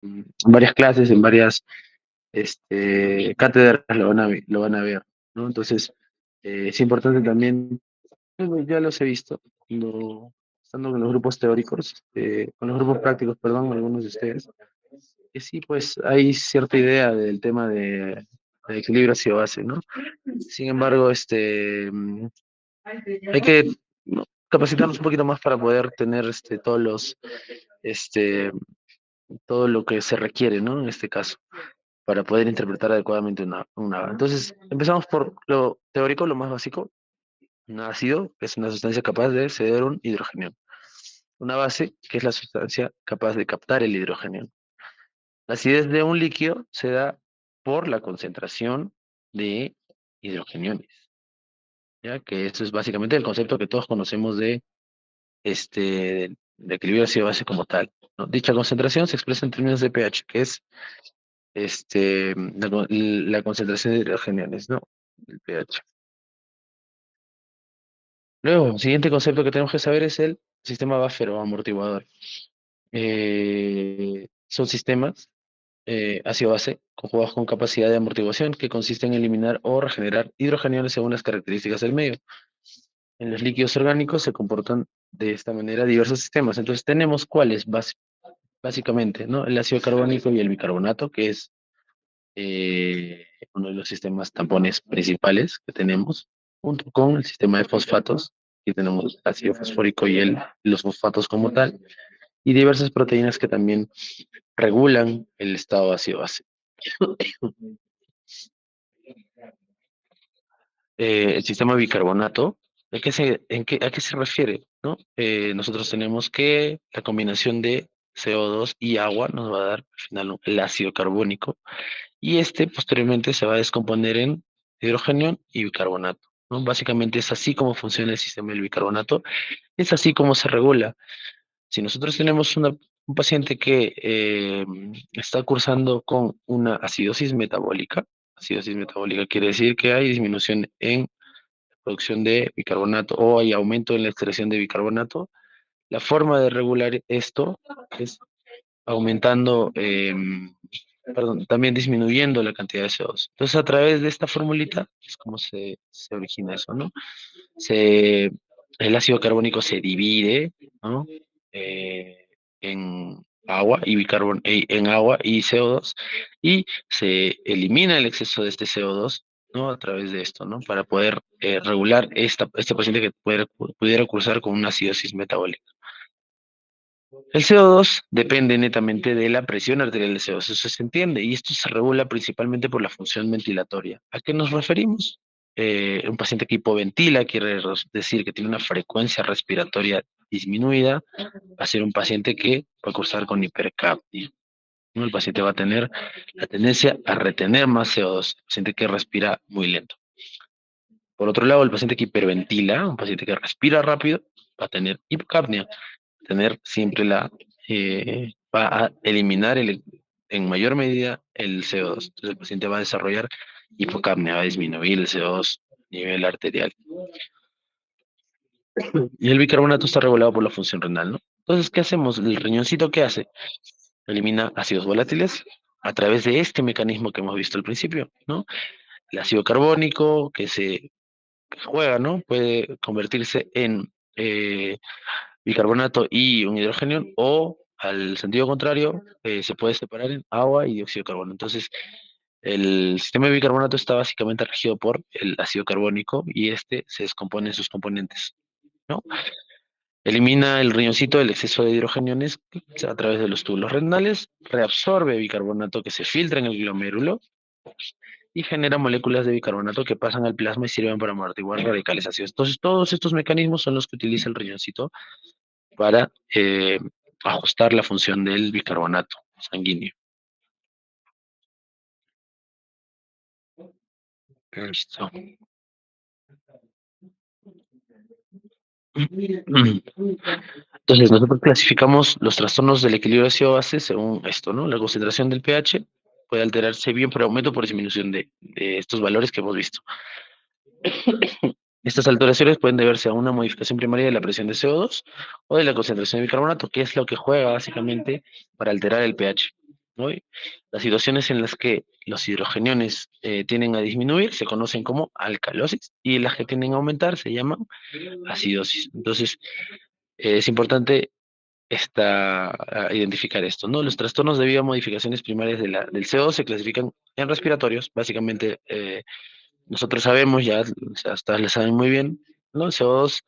en varias clases, en varias cátedras lo van a ver, ¿no? Entonces, es importante también, bueno, ya los he visto, estando con los grupos teóricos, con los grupos prácticos, perdón, algunos de ustedes, que sí, pues hay cierta idea del tema de equilibrio hacia base, ¿no? Sin embargo, hay que, ¿no?, capacitarnos un poquito más para poder tener este, todo lo que se requiere, ¿no? En este caso, para poder interpretar adecuadamente una. Entonces, empezamos por lo teórico, lo más básico. Un ácido, que es una sustancia capaz de ceder un hidrógeno. Una base, que es la sustancia capaz de captar el hidrógeno. La acidez de un líquido se da por la concentración de hidrogeniones, ¿ya? Que eso es básicamente el concepto que todos conocemos de equilibrio ácido-base como tal, ¿no? Dicha concentración se expresa en términos de pH, que es la concentración de hidrogeniones, ¿no? El pH. Luego, el siguiente concepto que tenemos que saber es el sistema buffer o amortiguador. Son sistemas ácido-base conjugados con capacidad de amortiguación que consiste en eliminar o regenerar hidrogeniones según las características del medio. En los líquidos orgánicos se comportan de esta manera diversos sistemas. Entonces tenemos cuáles, básicamente, ¿no? El ácido carbónico y el bicarbonato, que es uno de los sistemas tampones principales que tenemos, junto con el sistema de fosfatos, que tenemos ácido fosfórico y los fosfatos como tal, y diversas proteínas que también regulan el estado ácido-base. El sistema bicarbonato, ¿a qué se refiere? ¿No? Nosotros tenemos que la combinación de CO2 y agua nos va a dar al final el ácido carbónico y posteriormente se va a descomponer en hidrógeno y bicarbonato, ¿no? Básicamente es así como funciona el sistema del bicarbonato, es así como se regula. Si nosotros tenemos un paciente que está cursando con una acidosis metabólica quiere decir que hay disminución en producción de bicarbonato o hay aumento en la extracción de bicarbonato. La forma de regular esto es aumentando, perdón, también disminuyendo la cantidad de CO2. Entonces, a través de esta formulita es como se origina eso, ¿no? Se, el ácido carbónico se divide, ¿no? En en agua y CO2 y se elimina el exceso de este CO2, ¿no? A través de esto, ¿no? Para poder regular este paciente que pudiera cursar con una acidosis metabólica. El CO2 depende netamente de la presión arterial del CO2, eso se entiende, y esto se regula principalmente por la función ventilatoria. ¿A qué nos referimos? Un paciente que hipoventila quiere decir que tiene una frecuencia respiratoria disminuida, va a ser un paciente que va a cursar con hipercapnia, ¿no? El paciente va a tener la tendencia a retener más CO2, el paciente que respira muy lento. Por otro lado, el paciente que hiperventila, un paciente que respira rápido, va a tener hipocapnia, tener siempre va a eliminar en mayor medida el CO2. Entonces el paciente va a desarrollar hipocapnia, va a disminuir el CO2 a nivel arterial. Y el bicarbonato está regulado por la función renal, ¿no? Entonces, ¿qué hacemos? El riñoncito, ¿qué hace? Elimina ácidos volátiles a través de este mecanismo que hemos visto al principio, ¿no? El ácido carbónico que juega, ¿no? Puede convertirse en bicarbonato y un hidrógeno, o al sentido contrario, se puede separar en agua y dióxido de carbono. Entonces, el sistema de bicarbonato está básicamente regido por el ácido carbónico y este se descompone en sus componentes, ¿no? Elimina el riñoncito el exceso de hidrogeniones a través de los túbulos renales, reabsorbe bicarbonato que se filtra en el glomérulo y genera moléculas de bicarbonato que pasan al plasma y sirven para amortiguar radicales ácidos. Entonces, todos estos mecanismos son los que utiliza el riñoncito para ajustar la función del bicarbonato sanguíneo. Listo. Entonces, nosotros clasificamos los trastornos del equilibrio ácido-base según esto, ¿no? La concentración del pH puede alterarse bien por aumento o por disminución de estos valores que hemos visto. Estas alteraciones pueden deberse a una modificación primaria de la presión de CO2 o de la concentración de bicarbonato, que es lo que juega básicamente para alterar el pH, ¿no? Las situaciones en las que los hidrogeniones tienden a disminuir se conocen como alcalosis y las que tienden a aumentar se llaman acidosis. Entonces, es importante identificar esto, ¿no? Los trastornos debido a modificaciones primarias del CO se clasifican en respiratorios. Básicamente, nosotros sabemos ya, o sea, ustedes lo saben muy bien, ¿no? El CO2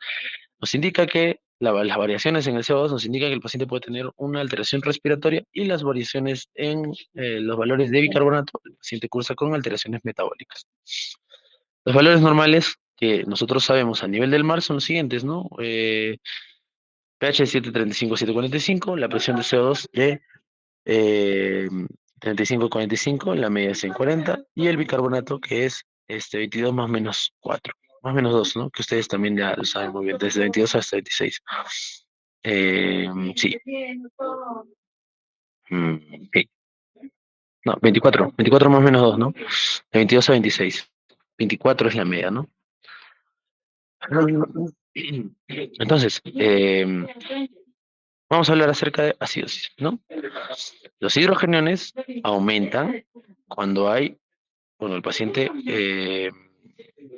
nos indica que las variaciones en el CO2 nos indican que el paciente puede tener una alteración respiratoria y las variaciones en los valores de bicarbonato, el paciente cursa con alteraciones metabólicas. Los valores normales que nosotros sabemos a nivel del mar son los siguientes, ¿no? pH 735, 745, la presión de CO2 de 35-45, la media es 140, y el bicarbonato que es 22 más menos 4, más menos 2, ¿no? Que ustedes también ya lo saben muy bien, desde 22 hasta 26. Sí. Mm, sí. No, 24, 24 más menos 2, ¿no? De 22 a 26. 24 es la media, ¿no? Entonces, vamos a hablar acerca de acidosis, ¿no? Los hidrogeniones aumentan cuando hay, bueno, el paciente,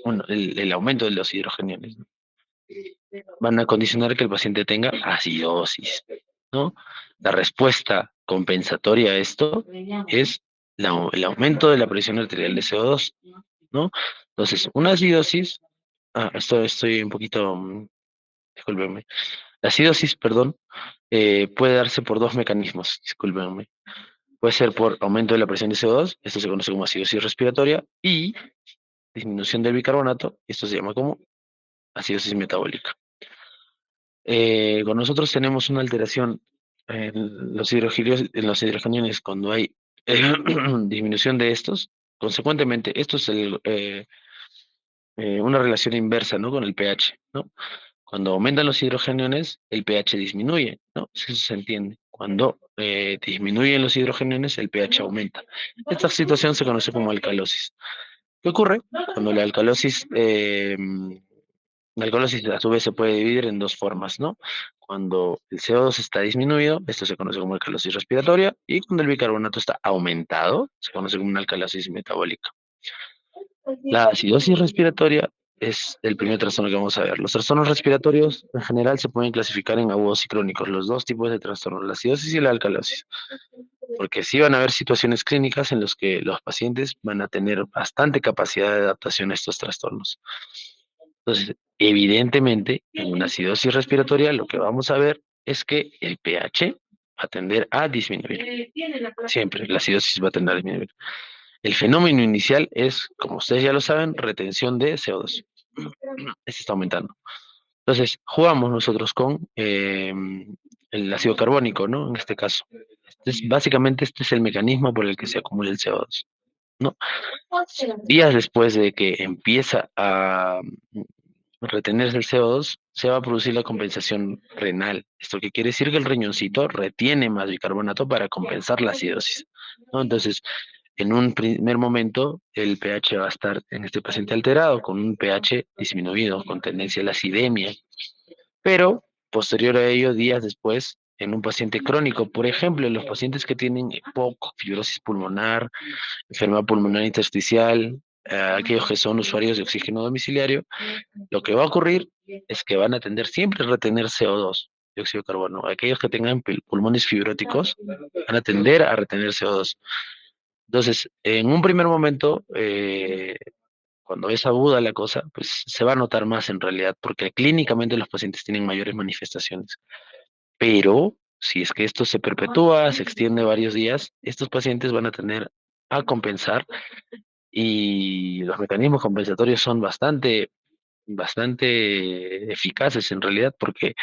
bueno, el aumento de los hidrogeniones, ¿no? Van a condicionar que el paciente tenga acidosis, ¿no? La respuesta compensatoria a esto es el aumento de la presión arterial de CO2, ¿no? Entonces, una acidosis, estoy un poquito, discúlpenme, la acidosis, perdón, puede darse por dos mecanismos, discúlpenme. Puede ser por aumento de la presión de CO2, esto se conoce como acidosis respiratoria, y disminución del bicarbonato, esto se llama como acidosis metabólica. Cuando nosotros tenemos una alteración en los hidrogeniones, cuando hay disminución de estos, consecuentemente, esto es una relación inversa, ¿no? Con el pH, ¿no? Cuando aumentan los hidrogeniones, el pH disminuye, ¿no? Eso se entiende. Cuando disminuyen los hidrogeniones, el pH aumenta. Esta situación se conoce como alcalosis. ¿Qué ocurre? Cuando la alcalosis a su vez se puede dividir en dos formas, ¿no? Cuando el CO2 está disminuido, esto se conoce como alcalosis respiratoria, y cuando el bicarbonato está aumentado, se conoce como una alcalosis metabólica. La acidosis respiratoria es el primer trastorno que vamos a ver. Los trastornos respiratorios en general se pueden clasificar en agudos y crónicos, los dos tipos de trastornos, la acidosis y la alcalosis, porque sí van a haber situaciones clínicas en las que los pacientes van a tener bastante capacidad de adaptación a estos trastornos. Entonces, evidentemente, en una acidosis respiratoria lo que vamos a ver es que el pH va a tender a disminuir. Siempre, la acidosis va a tender a disminuir. El fenómeno inicial es, como ustedes ya lo saben, retención de CO2. Este está aumentando. Entonces, jugamos nosotros con el ácido carbónico, ¿no? En este caso. Básicamente, este es el mecanismo por el que se acumula el CO2, ¿no? Días después de que empieza a retenerse el CO2, se va a producir la compensación renal. Esto que quiere decir que el riñoncito retiene más bicarbonato para compensar la acidosis, ¿no? Entonces, en un primer momento, el pH va a estar en este paciente alterado, con un pH disminuido, con tendencia a la acidemia. Pero, posterior a ello, días después, en un paciente crónico, por ejemplo, en los pacientes que tienen EPOC, fibrosis pulmonar, enfermedad pulmonar intersticial, aquellos que son usuarios de oxígeno domiciliario, lo que va a ocurrir es que van a tender siempre a retener CO2, dióxido de carbono. Aquellos que tengan pulmones fibróticos van a tender a retener CO2. Entonces, en un primer momento, cuando es aguda la cosa, pues se va a notar más en realidad, porque clínicamente los pacientes tienen mayores manifestaciones. Pero si es que esto se perpetúa, se extiende varios días, estos pacientes van a tener a compensar y los mecanismos compensatorios son bastante eficaces en realidad, porque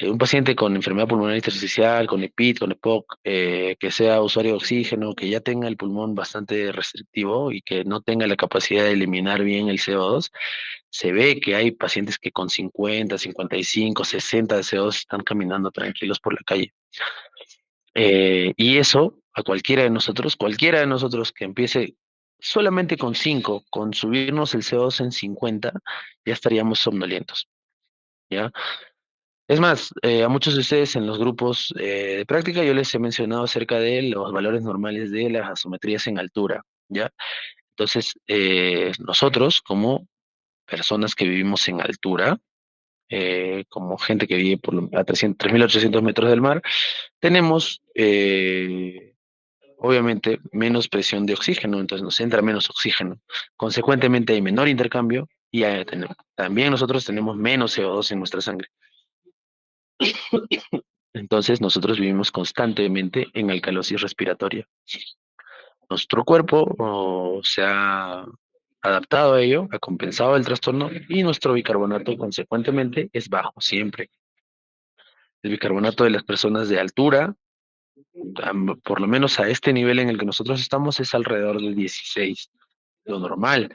un paciente con enfermedad pulmonar intersticial, con EPIT, con EPOC, que sea usuario de oxígeno, que ya tenga el pulmón bastante restrictivo y que no tenga la capacidad de eliminar bien el CO2, se ve que hay pacientes que con 50, 55, 60 de CO2 están caminando tranquilos por la calle. Y eso, a cualquiera de nosotros que empiece solamente con 5, con subirnos el CO2 en 50, ya estaríamos somnolientos, ¿ya? Es más, a muchos de ustedes en los grupos de práctica yo les he mencionado acerca de los valores normales de las asometrías en altura, ¿ya? Entonces, nosotros como personas que vivimos en altura, como gente que vive a 300, 3.800 metros del mar, tenemos obviamente menos presión de oxígeno, entonces nos entra menos oxígeno. Consecuentemente hay menor intercambio y también nosotros tenemos menos CO2 en nuestra sangre. Entonces nosotros vivimos constantemente en alcalosis respiratoria. Nuestro cuerpo se ha adaptado a ello, ha compensado el trastorno y nuestro bicarbonato consecuentemente es bajo siempre. El bicarbonato de las personas de altura, por lo menos a este nivel en el que nosotros estamos, es alrededor del 16, lo normal.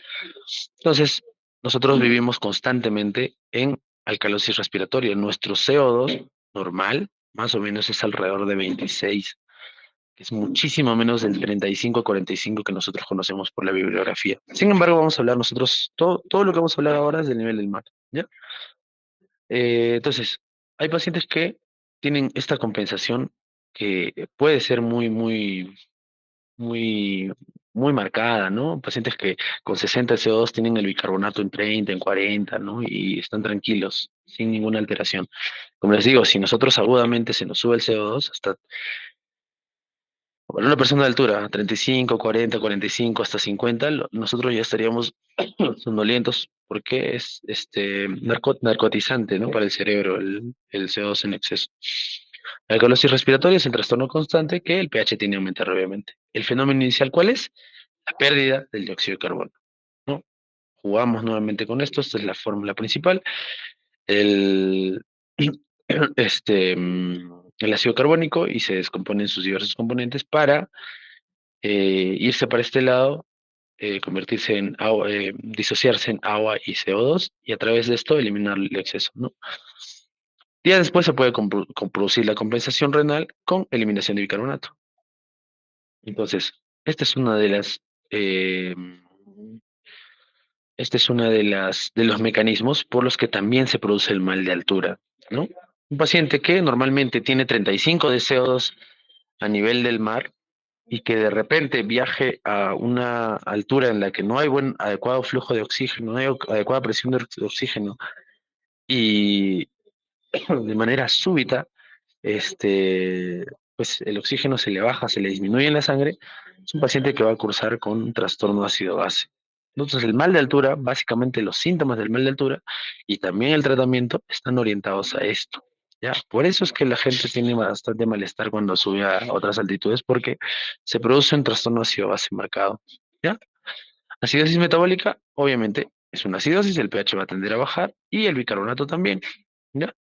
Entonces, nosotros vivimos constantemente en alcalosis respiratoria. Nuestro CO2 normal, más o menos, es alrededor de 26, que es muchísimo menos del 35-45 que nosotros conocemos por la bibliografía. Sin embargo, vamos a hablar nosotros, todo lo que vamos a hablar ahora es del nivel del mar, ¿ya? Entonces, hay pacientes que tienen esta compensación que puede ser muy, muy marcada, ¿no? Pacientes que con 60 CO2 tienen el bicarbonato en 30, en 40, ¿no? Y están tranquilos, sin ninguna alteración. Como les digo, si nosotros agudamente se nos sube el CO2 hasta, para una persona de altura, 35, 40, 45, hasta 50, nosotros ya estaríamos somnolientos porque es narcotizante, ¿no? Para el cerebro, el CO2 en exceso. La alcalosis respiratoria es el trastorno constante que el pH tiene que aumentar, obviamente. ¿El fenómeno inicial cuál es? La pérdida del dióxido de carbono, ¿no? Jugamos nuevamente con esto, esta es la fórmula principal. El, el ácido carbónico y se descompone en sus diversos componentes para irse para este lado, convertirse en agua, disociarse en agua y CO2 y a través de esto eliminar el exceso, ¿no? Días después se puede producir la compensación renal con eliminación de bicarbonato. Entonces, esta es una de las eh, Este es uno de los mecanismos por los que también se produce el mal de altura, ¿no? Un paciente que normalmente tiene 35 de CO2 a nivel del mar y que de repente viaje a una altura en la que no hay buen adecuado flujo de oxígeno, no hay adecuada presión de oxígeno y de manera súbita pues el oxígeno se le baja, se le disminuye en la sangre, es un paciente que va a cursar con un trastorno ácido-base. Entonces, el mal de altura, básicamente los síntomas del mal de altura y también el tratamiento están orientados a esto. ¿Ya? Por eso es que la gente tiene bastante malestar cuando sube a otras altitudes, porque se produce un trastorno ácido-base marcado. ¿Ya? Acidosis metabólica, obviamente, es una acidosis, el pH va a tender a bajar y el bicarbonato también. ¿Ya?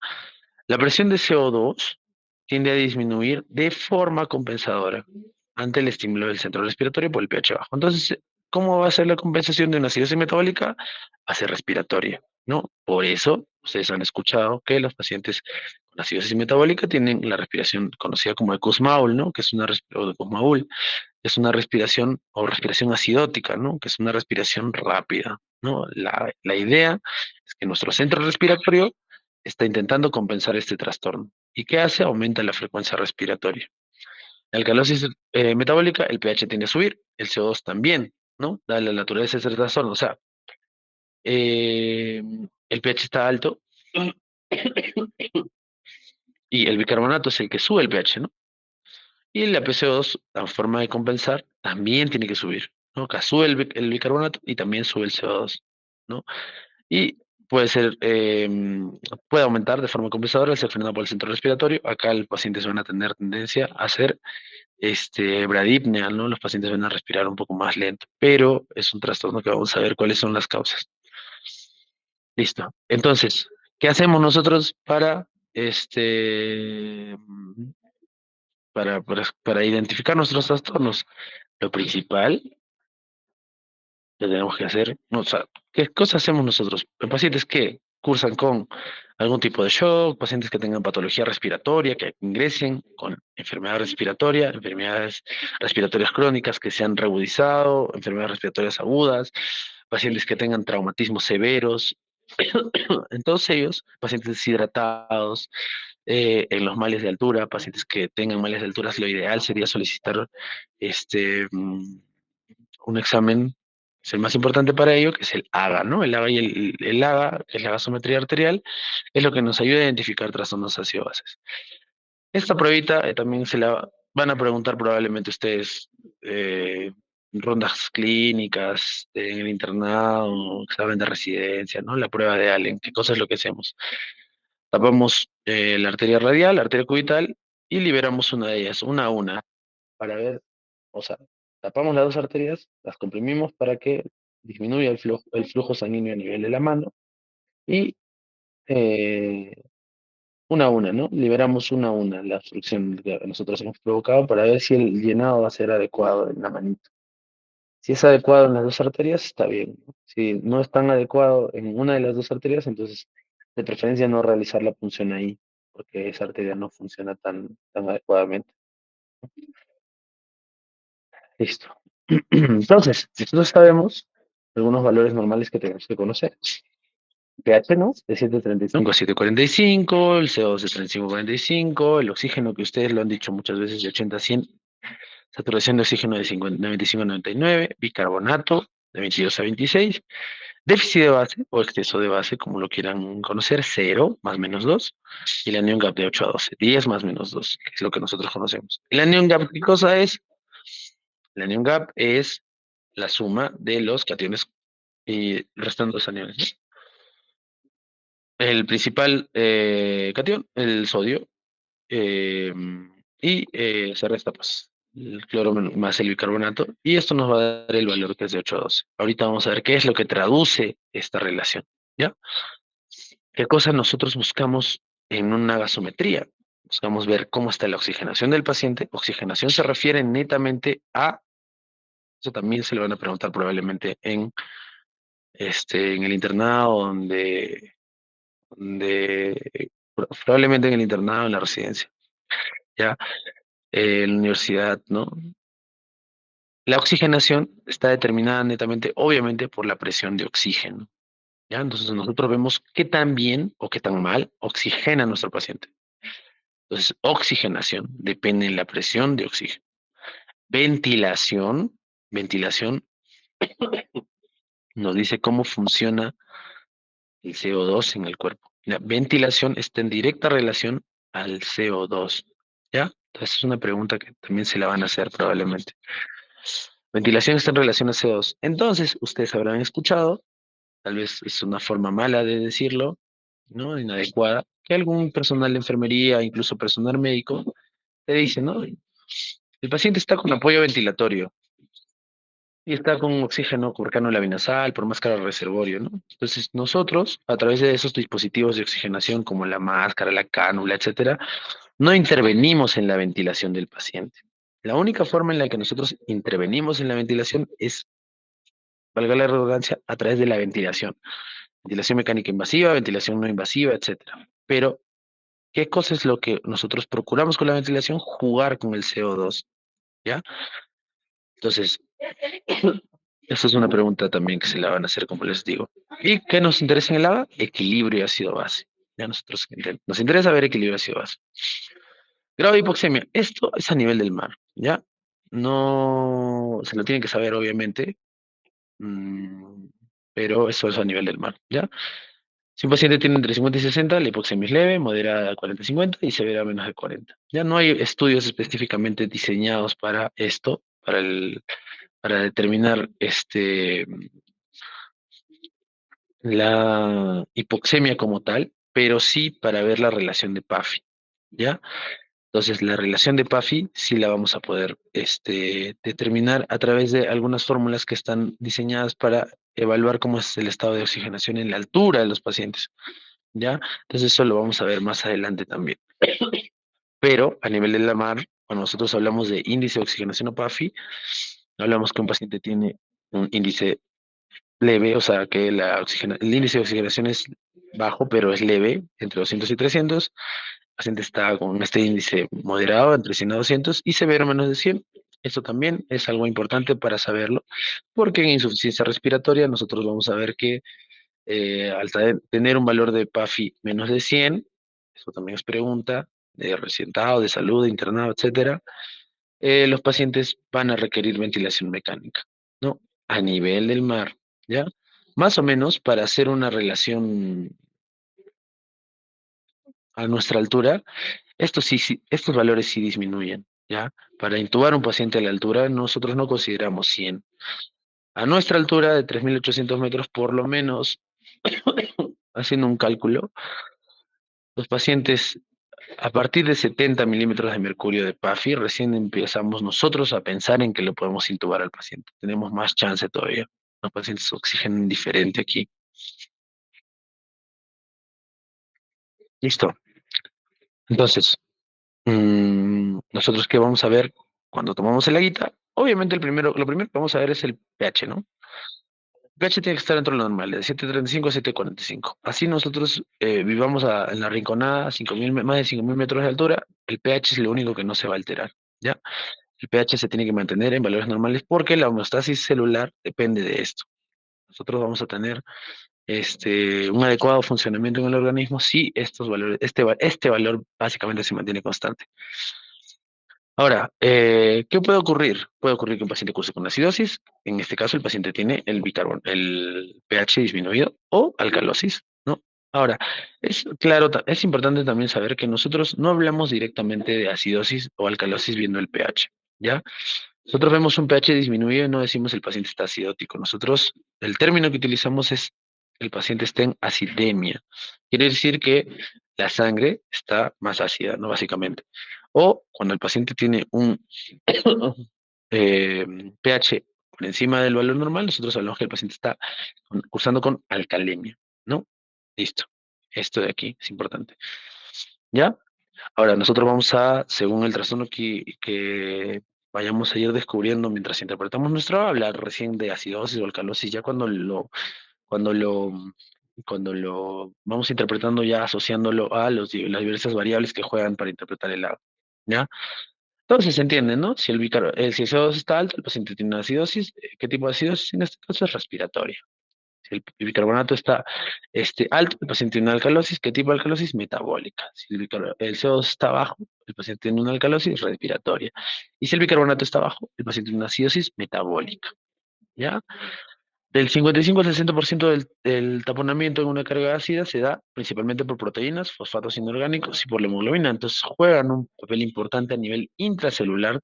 La presión de CO2 tiende a disminuir de forma compensadora ante el estímulo del centro respiratorio por el pH bajo. Entonces, ¿cómo va a ser la compensación de una acidosis metabólica? A ser respiratoria, ¿no? Por eso, ustedes han escuchado que los pacientes con acidosis metabólica tienen la respiración conocida como de Kussmaul, ¿no? Que es o de Kussmaul, es una respiración o respiración acidótica, ¿no? Que es una respiración rápida, ¿no? La idea es que nuestro centro respiratorio está intentando compensar este trastorno. ¿Y qué hace? Aumenta la frecuencia respiratoria. La alcalosis metabólica, el pH tiende a subir, el CO2 también, ¿no? Da la naturaleza de ese trastorno. O sea, eh, el pH está alto y el bicarbonato es el que sube el pH, ¿no? Y la PCO2, la forma de compensar, también tiene que subir, ¿no? Acá sube el bicarbonato y también sube el CO2, ¿no? Y puede ser, puede aumentar de forma compensadora al ser frenado por el centro respiratorio. Acá el paciente se van a tener tendencia a hacer bradipnea, ¿no? Los pacientes van a respirar un poco más lento, pero es un trastorno que vamos a ver cuáles son las causas. Listo. Entonces, ¿qué hacemos nosotros para identificar nuestros trastornos? Lo principal que tenemos que hacer, no, o sea, ¿qué cosas hacemos nosotros? En pacientes que cursan con algún tipo de shock, pacientes que tengan patología respiratoria, que ingresen con enfermedad respiratoria, enfermedades respiratorias crónicas que se han reagudizado, enfermedades respiratorias agudas, pacientes que tengan traumatismos severos, En todos ellos, pacientes deshidratados, en los males de altura, pacientes que tengan males de altura, lo ideal sería solicitar un examen, es el más importante para ello, que es el AGA, ¿no? El AGA el AGA, que es la gasometría arterial, es lo que nos ayuda a identificar trastornos ácido-bases. Esta pruebita también se la van a preguntar probablemente ustedes, eh, rondas clínicas, en el internado, examen de residencia, ¿no? La prueba de Allen, ¿qué cosa es lo que hacemos? Tapamos la arteria radial, la arteria cubital, y liberamos una de ellas, una a una, para ver, o sea, tapamos las dos arterias, las comprimimos para que disminuya el flujo sanguíneo a nivel de la mano, y eh, una a una, ¿no? Liberamos una a una la obstrucción que nosotros hemos provocado para ver si el llenado va a ser adecuado en la manito. Si es adecuado en las dos arterias, está bien, ¿no? Si no es tan adecuado en una de las dos arterias, entonces de preferencia no realizar la punción ahí, porque esa arteria no funciona tan adecuadamente. Listo. Entonces, nosotros sabemos algunos valores normales que tenemos que conocer. pH, ¿no? De 735 a 745, el CO2 de 35 a 45, el oxígeno que ustedes lo han dicho muchas veces de 80 a 100, saturación de oxígeno de 95 a 99, bicarbonato de 22 a 26, déficit de base o exceso de base, como lo quieran conocer, 0 más menos 2, y la anión gap de 8 a 12, 10 más menos 2, que es lo que nosotros conocemos. ¿Y la anión gap qué cosa es? La anión gap es la suma de los cationes y restando los aniones, ¿no? El principal cation, el sodio, eh, y se resta pues el cloro más el bicarbonato, y esto nos va a dar el valor que es de 8 a 12. Ahorita vamos a ver qué es lo que traduce esta relación, ¿ya? ¿Qué cosa nosotros buscamos en una gasometría? Buscamos ver cómo está la oxigenación del paciente. Oxigenación se refiere netamente a, eso también se le van a preguntar probablemente en el internado, probablemente en el internado, en la residencia, ¿ya? En la universidad, ¿no? La oxigenación está determinada netamente, obviamente, por la presión de oxígeno, ¿ya? Entonces nosotros vemos qué tan bien o qué tan mal oxigena nuestro paciente. Entonces, oxigenación depende de la presión de oxígeno. Ventilación nos dice cómo funciona el CO2 en el cuerpo. La ventilación está en directa relación al CO2, ¿ya? Entonces es una pregunta que también se la van a hacer probablemente. Ventilación está en relación al CO2. Entonces, ustedes habrán escuchado, tal vez es una forma mala de decirlo, ¿no? Inadecuada, que algún personal de enfermería, incluso personal médico, te dice, ¿no? El paciente está con apoyo ventilatorio y está con oxígeno por cánula binasal, por máscara reservorio, ¿no? Entonces, nosotros, a través de esos dispositivos de oxigenación, como la máscara, la cánula, etcétera, no intervenimos en la ventilación del paciente. La única forma en la que nosotros intervenimos en la ventilación es, valga la redundancia, a través de la ventilación. Ventilación mecánica invasiva, ventilación no invasiva, etcétera. Pero, ¿qué cosa es lo que nosotros procuramos con la ventilación? Jugar con el CO2, ¿ya? Entonces, esa es una pregunta también que se la van a hacer, como les digo. ¿Y qué nos interesa en el ABA? Equilibrio ácido-base. Ya nosotros nos interesa ver equilibrio ácido-base. Grado de hipoxemia. Esto es a nivel del mar, ¿ya? No se lo tienen que saber, obviamente, mm, pero eso es a nivel del mar, ¿ya? Si un paciente tiene entre 50 y 60, la hipoxemia es leve, moderada 40-50 y severa menos de 40. Ya no hay estudios específicamente diseñados para esto, para determinar la hipoxemia como tal, pero sí para ver la relación de PAFI, ¿ya? Entonces, la relación de PAFI sí la vamos a poder determinar a través de algunas fórmulas que están diseñadas para evaluar cómo es el estado de oxigenación en la altura de los pacientes, ¿ya? Entonces, eso lo vamos a ver más adelante también. Pero a nivel de la mar, cuando nosotros hablamos de índice de oxigenación o PAFI, hablamos que un paciente tiene un índice leve, o sea que el índice de oxigenación es bajo, pero es leve, entre 200 y 300. El paciente está con este índice moderado, entre 100 a 200, y severo menos de 100. Esto también es algo importante para saberlo, porque en insuficiencia respiratoria nosotros vamos a ver que tener un valor de PAFI menos de 100, eso también es pregunta, de recientado, de salud, de internado, etcétera, los pacientes van a requerir ventilación mecánica, ¿no? A nivel del mar, ¿ya? Más o menos para hacer una relación a nuestra altura, estos valores sí disminuyen, ¿ya? Para intubar a un paciente a la altura, nosotros no consideramos 100. A nuestra altura de 3.800 metros, por lo menos, haciendo un cálculo, los pacientes a partir de 70 milímetros de mercurio de PAFI, recién empezamos nosotros a pensar en que le podemos intubar al paciente. Tenemos más chance todavía. Los pacientes oxigenan diferente aquí. Listo. Entonces, nosotros qué vamos a ver cuando tomamos el aguita. Obviamente lo primero que vamos a ver es el pH, ¿no? El pH tiene que estar dentro de lo normal, de 7.35 a 7.45. Así nosotros vivamos en la rinconada, 5.000 más de 5.000 metros de altura, el pH es lo único que no se va a alterar, ¿ya? El pH se tiene que mantener en valores normales porque la homeostasis celular depende de esto. Nosotros vamos a tener un adecuado funcionamiento en el organismo si estos valores, este valor básicamente se mantiene constante. Ahora, ¿qué puede ocurrir? Puede ocurrir que un paciente curse con acidosis, en este caso el paciente tiene el pH disminuido o alcalosis, ¿no? Ahora, es claro, es importante también saber que nosotros no hablamos directamente de acidosis o alcalosis viendo el pH, ¿ya? Nosotros vemos un pH disminuido y no decimos el paciente está acidótico. Nosotros, el término que utilizamos es el paciente está en acidemia. Quiere decir que la sangre está más ácida, ¿no? Básicamente. O cuando el paciente tiene un eh, pH por encima del valor normal, nosotros hablamos que el paciente está cursando con alcalemia, ¿no? Listo. Esto de aquí es importante. ¿Ya? Ahora, nosotros vamos a, según el trastorno que vayamos a ir descubriendo mientras interpretamos nuestro, hablar recién de acidosis o alcalosis, ya cuando lo, cuando lo vamos interpretando ya asociándolo a las diversas variables que juegan para interpretar el agua, ¿ya? Entonces se entiende, ¿no? Si el CO2 está alto, el paciente tiene una acidosis. ¿Qué tipo de acidosis? En este caso es respiratoria. Si el bicarbonato está alto, el paciente tiene una alcalosis. ¿Qué tipo de alcalosis? Metabólica. Si el CO2 está bajo, el paciente tiene una alcalosis respiratoria. Y si el bicarbonato está bajo, el paciente tiene una acidosis metabólica. ¿Ya? Del 55 al 60% del taponamiento en una carga ácida se da principalmente por proteínas, fosfatos inorgánicos y por la hemoglobina. Entonces juegan un papel importante a nivel intracelular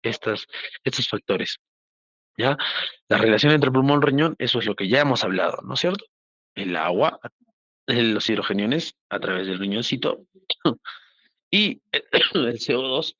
estas, estos factores. ¿Ya? La relación entre pulmón-riñón, eso es lo que ya hemos hablado, ¿no es cierto? El agua, los hidrogeniones a través del riñoncito y el CO2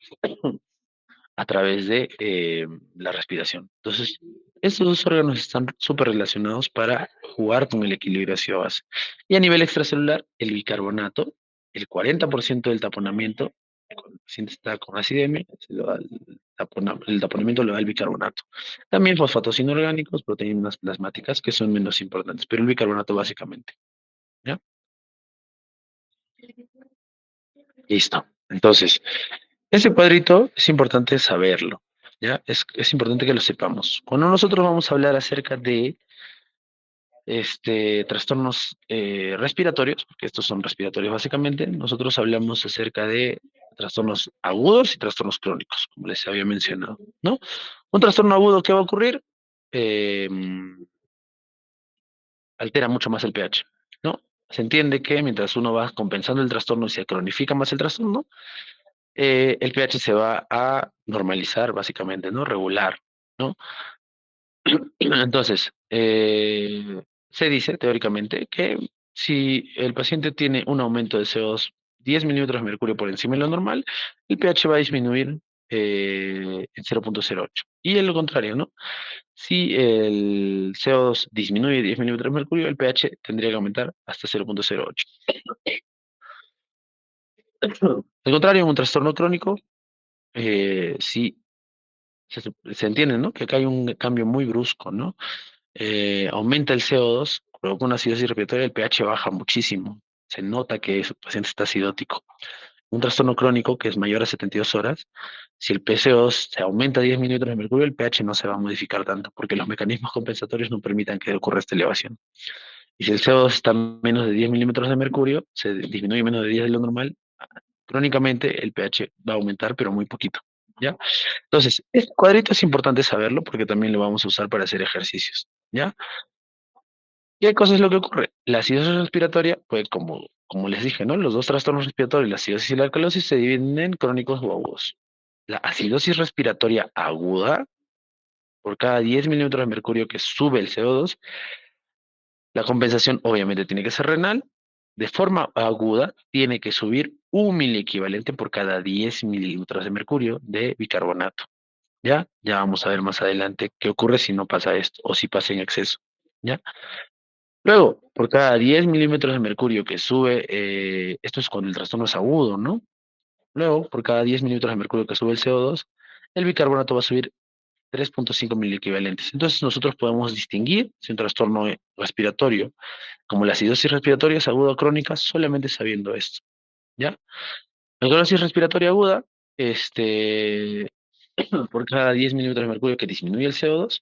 a través de la respiración. Entonces, estos dos órganos están súper relacionados para jugar con el equilibrio ácido-base. Y a nivel extracelular, el bicarbonato, el 40% del taponamiento, cuando el paciente está con acidemia, el taponamiento lo da el bicarbonato. También fosfatos inorgánicos, proteínas plasmáticas, que son menos importantes, pero el bicarbonato básicamente. ¿Ya? Listo. Entonces, ese cuadrito es importante saberlo, ¿ya? Es importante que lo sepamos. Cuando nosotros vamos a hablar acerca de trastornos respiratorios, porque estos son respiratorios básicamente, nosotros hablamos acerca de trastornos agudos y trastornos crónicos, como les había mencionado, ¿no? Un trastorno agudo, ¿qué va a ocurrir? Eh, Altera mucho más el pH, ¿no? Se entiende que mientras uno va compensando el trastorno y se cronifica más el trastorno, el pH se va a normalizar básicamente, ¿no? Regular, ¿no? Entonces, se dice teóricamente que si el paciente tiene un aumento de CO2 10 milímetros de mercurio por encima de lo normal, el pH va a disminuir en 0.08. Y en lo contrario, ¿no? Si el CO2 disminuye 10 milímetros de mercurio, el pH tendría que aumentar hasta 0.08. Al contrario, en un trastorno crónico, sí se entiende, ¿no? Que acá hay un cambio muy brusco, ¿no? Aumenta el CO2, provoca una acidosis respiratoria, el pH baja muchísimo. Se nota que el paciente está acidótico. Un trastorno crónico que es mayor a 72 horas, si el PCO2 se aumenta a 10 milímetros de mercurio, el pH no se va a modificar tanto, porque los mecanismos compensatorios no permitan que ocurra esta elevación. Y si el CO2 está a menos de 10 milímetros de mercurio, se disminuye menos de 10 de lo normal, crónicamente el pH va a aumentar, pero muy poquito. ¿Ya? Entonces, este cuadrito es importante saberlo porque también lo vamos a usar para hacer ejercicios. ¿Ya? ¿Qué cosa es lo que ocurre? La acidosis respiratoria, pues como les dije, ¿no? Los dos trastornos respiratorios, la acidosis y la alcalosis, se dividen en crónicos o agudos. La acidosis respiratoria aguda, por cada 10 milímetros de mercurio que sube el CO2, la compensación obviamente tiene que ser renal. De forma aguda, tiene que subir un miliequivalente por cada 10 milímetros de mercurio de bicarbonato. ¿Ya? Ya vamos a ver más adelante qué ocurre si no pasa esto o si pasa en exceso. ¿Ya? Luego, por cada 10 milímetros de mercurio que sube, esto es cuando el trastorno es agudo, ¿no? Luego, por cada 10 milímetros de mercurio que sube el CO2, el bicarbonato va a subir 3,5 miliequivalentes. Entonces, nosotros podemos distinguir si un trastorno respiratorio, como la acidosis respiratoria, es aguda o crónica, solamente sabiendo esto, ¿ya? La alcalosis respiratoria aguda, por cada 10 milímetros de mercurio que disminuye el CO2,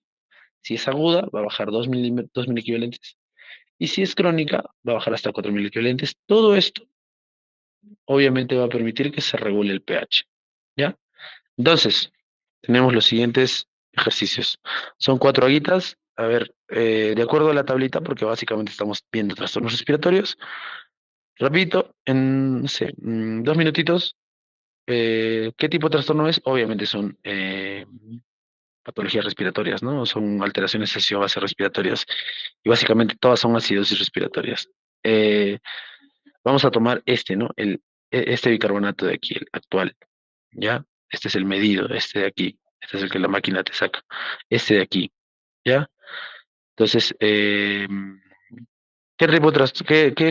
si es aguda, va a bajar 2 miliequivalentes. Y si es crónica, va a bajar hasta 4.000 equivalentes. Todo esto obviamente va a permitir que se regule el pH. ¿Ya? Entonces, tenemos los siguientes ejercicios. Son cuatro aguitas. A ver, de acuerdo a la tablita, porque básicamente estamos viendo trastornos respiratorios. Repito, en, no sé, 2 minutitos, ¿qué tipo de trastorno es? Obviamente son patologías respiratorias, ¿no? Son alteraciones base respiratorias. Y básicamente todas son acidosis respiratorias. Eh, Vamos a tomar este, ¿no? Este bicarbonato de aquí, el actual, ¿ya? Este es el medido, este de aquí. Este es el que la máquina te saca. Este de aquí, ¿ya? Entonces, ¿qué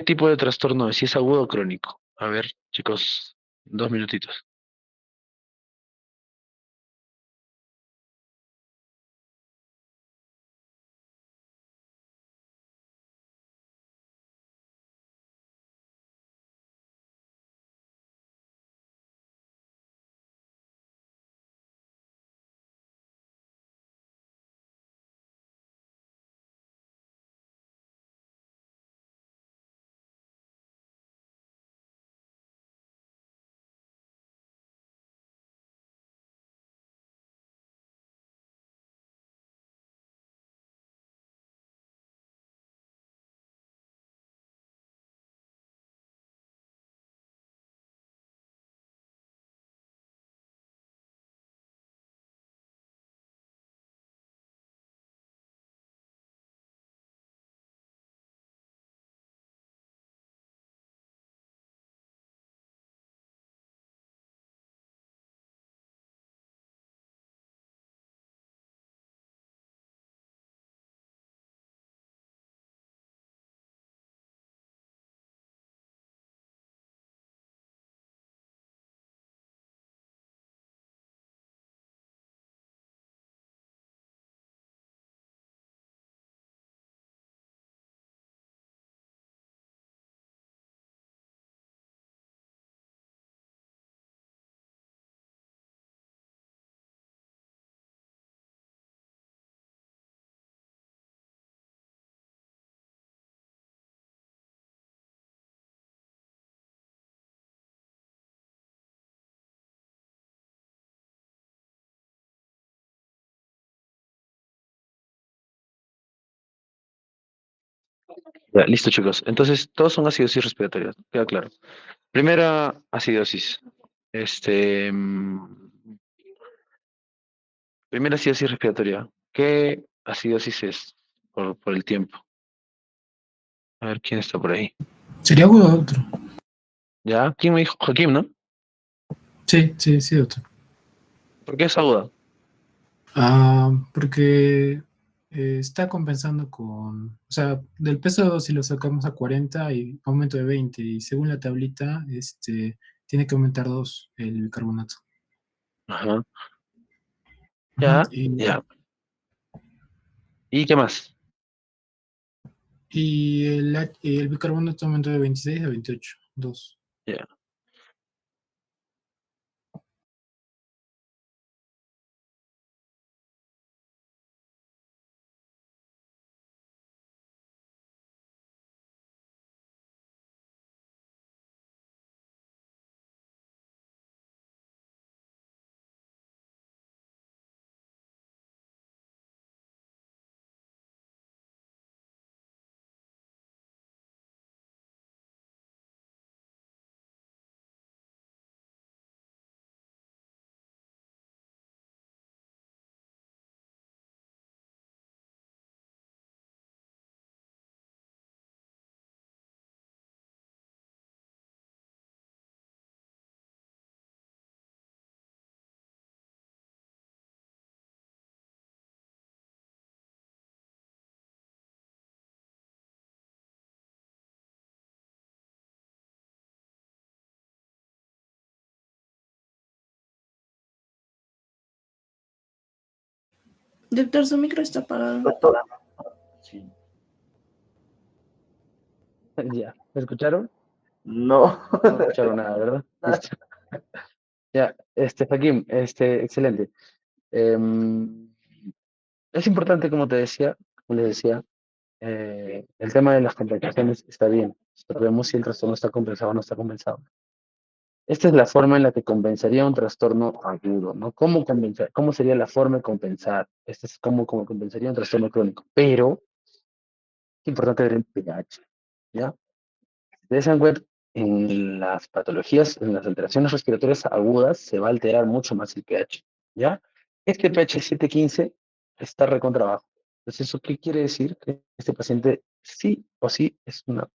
tipo de trastorno es? Si es agudo o crónico. A ver, chicos, 2 minutitos. Ya, listo, chicos. Entonces, todos son acidosis respiratorias. Queda claro. Primera acidosis. Este, mm, Primera acidosis respiratoria. ¿Qué acidosis es por el tiempo? A ver quién está por ahí. Sería agudo, doctor. ¿Ya? ¿Quién me dijo? Joaquín, ¿no? Sí, sí, sí, doctor. ¿Por qué es aguda? Porque está compensando con, o sea, del peso si lo sacamos a 40 y aumento de 20 y según la tablita, tiene que aumentar 2 el bicarbonato. Ajá. Ujú. Ya, ya. ¿Y qué más? Y el bicarbonato aumentó de 26 a 28, 2. Ya. Doctor, su micro está apagado. Doctor. Sí. Ya, ¿me escucharon? No. No escucharon nada, ¿verdad? Listo. Ya, Joaquín, excelente. Em, es importante, como te decía, como les decía, el tema de las complicaciones está bien. Vemos si el trastorno está compensado o no está compensado. Esta es la forma en la que compensaría un trastorno agudo, ¿no? ¿Cómo compensar? ¿Cómo sería la forma de compensar? Este es cómo compensaría un trastorno crónico. Pero es importante ver el pH, ¿ya? De esa cuenta, en las patologías, en las alteraciones respiratorias agudas, se va a alterar mucho más el pH, ¿ya? Este pH 715 está recontra bajo. Entonces, ¿eso qué quiere decir? Que este paciente sí o sí es un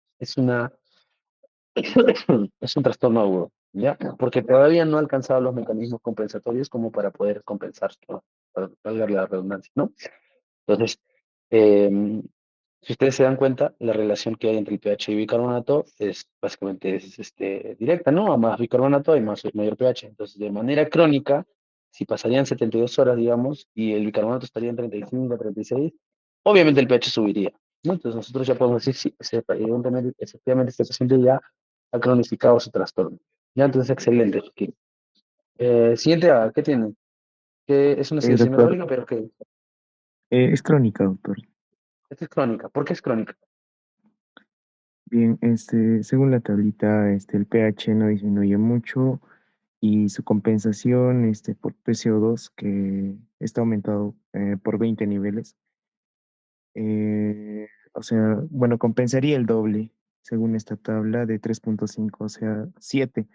trastorno agudo, ¿ya? Porque todavía no ha alcanzado los mecanismos compensatorios como para poder compensar, ¿no? Para valga la redundancia, ¿no? Entonces, eh, si ustedes se dan cuenta, la relación que hay entre el pH y bicarbonato es básicamente directa, ¿no? A más bicarbonato hay mayor pH. Entonces, de manera crónica, si pasarían 72 horas, digamos, y el bicarbonato estaría en 35, 36, obviamente el pH subiría, ¿no? Entonces, nosotros ya podemos decir, sí, evidentemente, efectivamente, este paciente ya ha cronificado su trastorno. Ya, entonces, excelente. Aquí. Siguiente, ¿qué tiene? Que es una acidosis Doctor, metabólica, pero que es crónica, doctor. esta es crónica. ¿Por qué es crónica? Bien, según la tablita, el pH no disminuye mucho y su compensación, por PCO2, que está aumentado por 20 niveles, o sea, bueno, compensaría el doble, según esta tabla, de 3,5, o sea, 7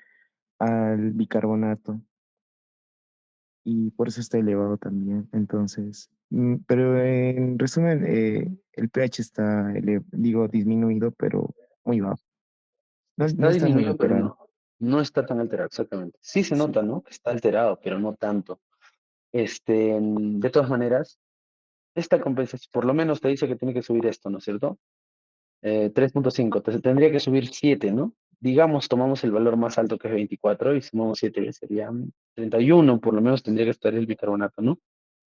al bicarbonato, y por eso está elevado también. Entonces, pero en resumen, el pH está, disminuido, pero muy bajo. No, Está no está muy disminuido, pero alterado. no está tan alterado, exactamente. Sí se Sí. nota, ¿no? Que está alterado, pero no tanto. De todas maneras, esta compensación, por lo menos te dice que tiene que subir esto, ¿no es cierto? 3,5, tendría que subir 7, ¿no? Digamos, tomamos el valor más alto que es 24 y sumamos 7, que serían 31, por lo menos tendría que estar el bicarbonato, ¿no?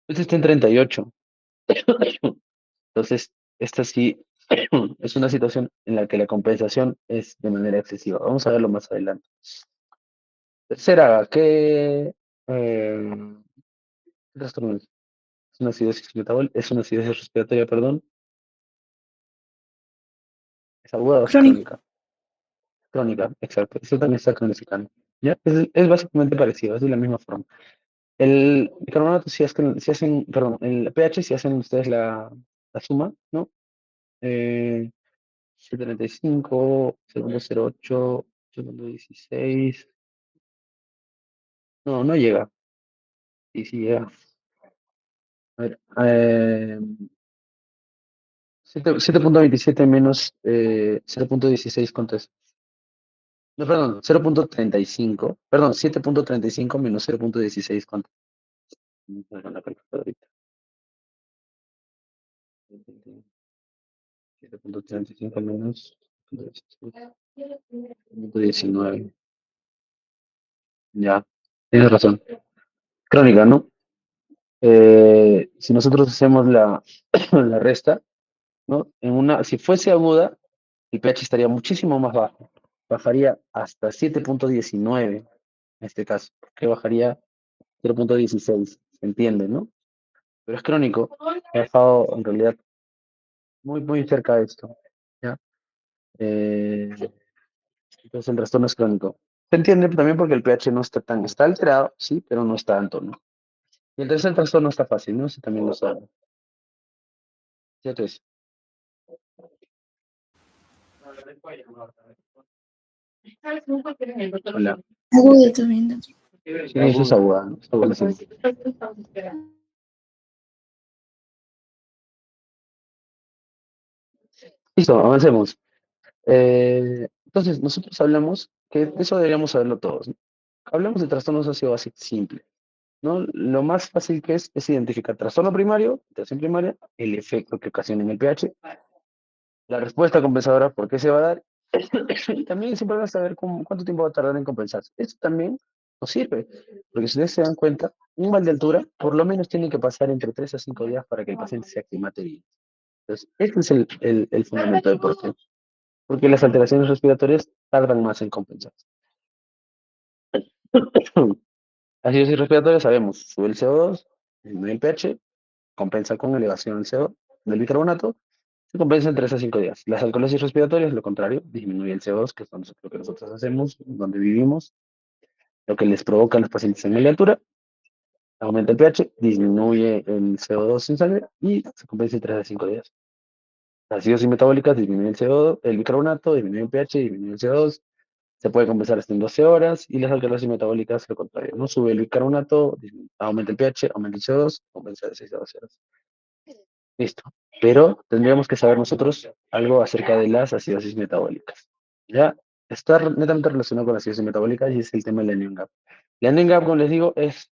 Este está en 38. Entonces, esta sí es una situación en la que la compensación es de manera excesiva. Vamos a verlo más adelante. Tercera, ¿qué trastorno es? Es una acidosis metabólica, es una acidosis respiratoria, perdón. ¿Es aguda o es Crónico. crónica? Crónica, exacto. Eso también está cronificando. ¿Ya? Es básicamente parecido, es de la misma forma. El bicarbonato, si hacen, perdón, el pH, si hacen ustedes la suma, ¿no? Eh, 735, segundo 08, segundo 16. No, no llega. Sí, sí llega. A ver, 7,27 menos 0,16, ¿cuánto es? No, perdón, 0,35. Perdón, 7,35 menos 0,16, ¿cuánto? Con la calculadorita. 7,35 menos 0,19. Ya, tienes razón. Crónica, ¿no? Si nosotros hacemos la resta, ¿no? Si fuese aguda, el pH estaría muchísimo más bajo. Bajaría hasta 7,19 en este caso, que bajaría 0,16, se entiende, ¿no? Pero es crónico, ha estado en realidad muy, muy cerca de esto, ¿ya? Eh, entonces el trastorno es crónico. Se entiende también porque el pH no está alterado, sí, pero no está tanto, ¿no? Y el tercer trastorno está fácil, ¿no? Ese también lo sabe. ¿Cierto es? Hola. Agudo también, doctor. Sí, eso es aguda, ¿no? Es aguda, sí. Listo, avancemos. Entonces, nosotros hablamos que eso deberíamos saberlo todos, ¿no? Hablamos de trastorno socio básico simple, ¿no? Lo más fácil que es identificar trastorno primario, alteración primaria, el efecto que ocasiona en el pH, la respuesta compensadora, por qué se va a dar, y también es importante saber cuánto tiempo va a tardar en compensarse. Esto también no sirve. Porque si ustedes se dan cuenta, un mal de altura por lo menos tiene que pasar entre 3 a 5 días para que el paciente se aclimate bien. Entonces, este es el fundamento de por qué. Porque las alteraciones respiratorias tardan más en compensar. Acidosis respiratoria, sabemos, sube el CO2, disminuye el pH, compensa con elevación del CO, del bicarbonato, se compensa en 3 a 5 días. Las alcalosis respiratorias, lo contrario, disminuye el CO2, que es lo que nosotros hacemos, donde vivimos, lo que les provoca a los pacientes en media altura, aumenta el pH, disminuye el CO2 en sangre y se compensa en 3 a 5 días. Las acidosis metabólicas disminuye el CO2, el bicarbonato, disminuye el pH, disminuye el CO2, se puede compensar hasta en 12 horas y las alcalosis metabólicas lo contrario, ¿no? Sube el bicarbonato, aumenta el pH, aumenta el CO2, compensa de 6 a 12 horas. Listo. Pero tendríamos que saber nosotros algo acerca de las acidosis metabólicas. ¿Ya? Está netamente relacionado con las acidosis metabólicas y es el tema del anion gap. El anion gap, como les digo, es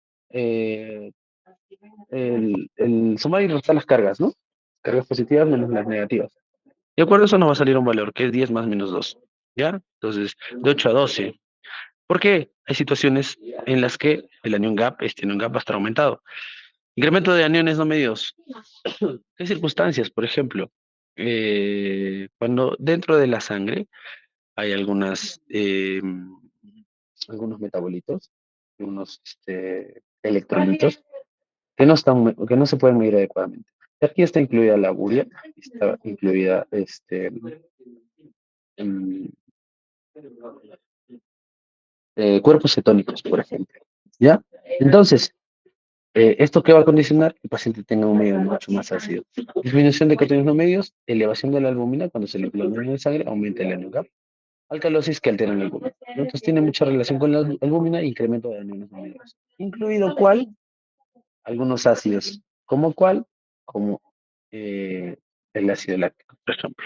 sumar y restar las cargas, ¿no? Cargas positivas menos las negativas. De acuerdo, eso nos va a salir un valor que es 10 más menos 2. ¿Ya? Entonces, de 8 a 12. ¿Por qué? Hay situaciones en las que el anion gap, este anion gap va a estar aumentado. Incremento de aniones no medios. ¿Qué circunstancias? Por ejemplo, cuando dentro de la sangre hay algunos metabolitos, unos electrolitos que no se pueden medir adecuadamente. Aquí está incluida la urea, está incluida em, cuerpos cetónicos, por ejemplo. ¿Ya? Entonces, ¿esto qué va a condicionar? Que el paciente tenga un medio mucho más ácido. Disminución de cationes no medios, elevación de la albúmina, cuando se le albúmina en sangre, aumenta el anion gap. Alcalosis que alteran la albúmina. Entonces tiene mucha relación con la albúmina e incremento de aniones no medios. Incluido cuál, algunos ácidos. ¿Como cuál? Como eh, el ácido láctico, por ejemplo.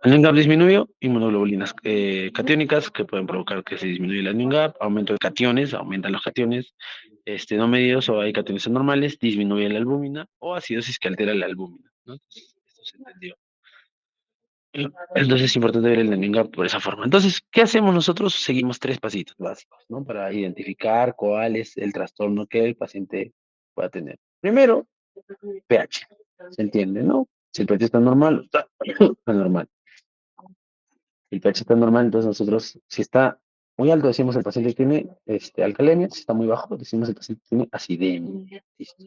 Anion gap disminuido, inmunoglobulinas catiónicas que pueden provocar que se disminuya el anion gap, aumento de cationes, aumentan los cationes no medidos o hay cationes anormales, disminuye la albúmina o acidosis que altera la albúmina, ¿no? Entonces, esto se entendió. Entonces es importante ver el anion gap por esa forma. Entonces, ¿qué hacemos nosotros? Seguimos 3 pasitos básicos, ¿no? Para identificar cuál es el trastorno que el paciente pueda tener. Primero, pH. ¿Se entiende, no? Si el pH está normal, está normal. El pH está normal, entonces nosotros, si está muy alto, decimos el paciente tiene alcalemia, si está muy bajo, decimos el paciente tiene acidemia. Listo.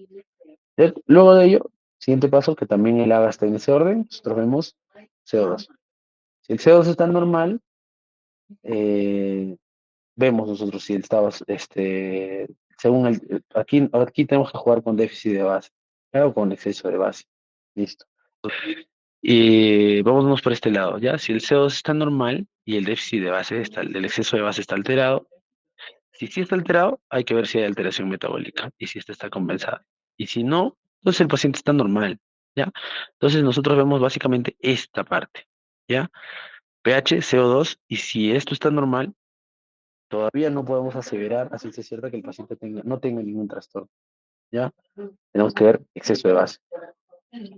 Luego de ello, siguiente paso, que también el AGA está en ese orden, nosotros vemos CO2. Si el CO2 está normal, eh, vemos nosotros si el estado, según aquí tenemos que jugar con déficit de base, o con exceso de base. Listo. Y vámonos por este lado, ¿ya? Si el CO2 está normal y el déficit de base, el exceso de base está alterado, si sí está alterado, hay que ver si hay alteración metabólica y si esta está compensada. Y si no, entonces el paciente está normal, ¿ya? Entonces nosotros vemos básicamente esta parte, ¿ya? pH, CO2, y si esto está normal, todavía no podemos aseverar a ciencia cierta que el paciente no tenga ningún trastorno, ¿ya? Tenemos que ver exceso de base.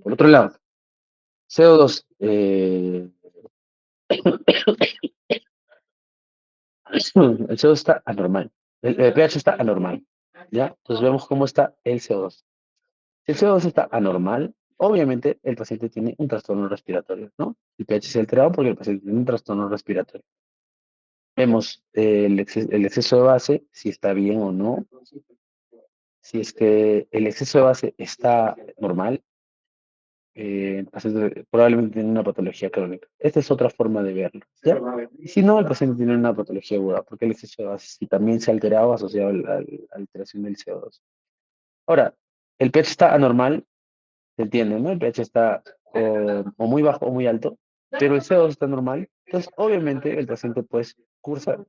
Por otro lado, CO2, el CO2 está anormal, el pH está anormal, ¿ya? Entonces vemos cómo está el CO2. Si el CO2 está anormal, obviamente el paciente tiene un trastorno respiratorio, ¿no? El pH se ha alterado porque el paciente tiene un trastorno respiratorio. Vemos el exceso de base, si está bien o no. Si es que el exceso de base está normal, el paciente probablemente tiene una patología crónica. Esta es otra forma de verlo, ¿ya? Y si no, el paciente tiene una patología aguda, porque el exceso de base sí también se ha alterado asociado a la alteración del CO2. Ahora, el pH está anormal, se entiende, ¿no? El pH está o muy bajo o muy alto, pero el CO2 está normal. Entonces, obviamente, el paciente pues cursa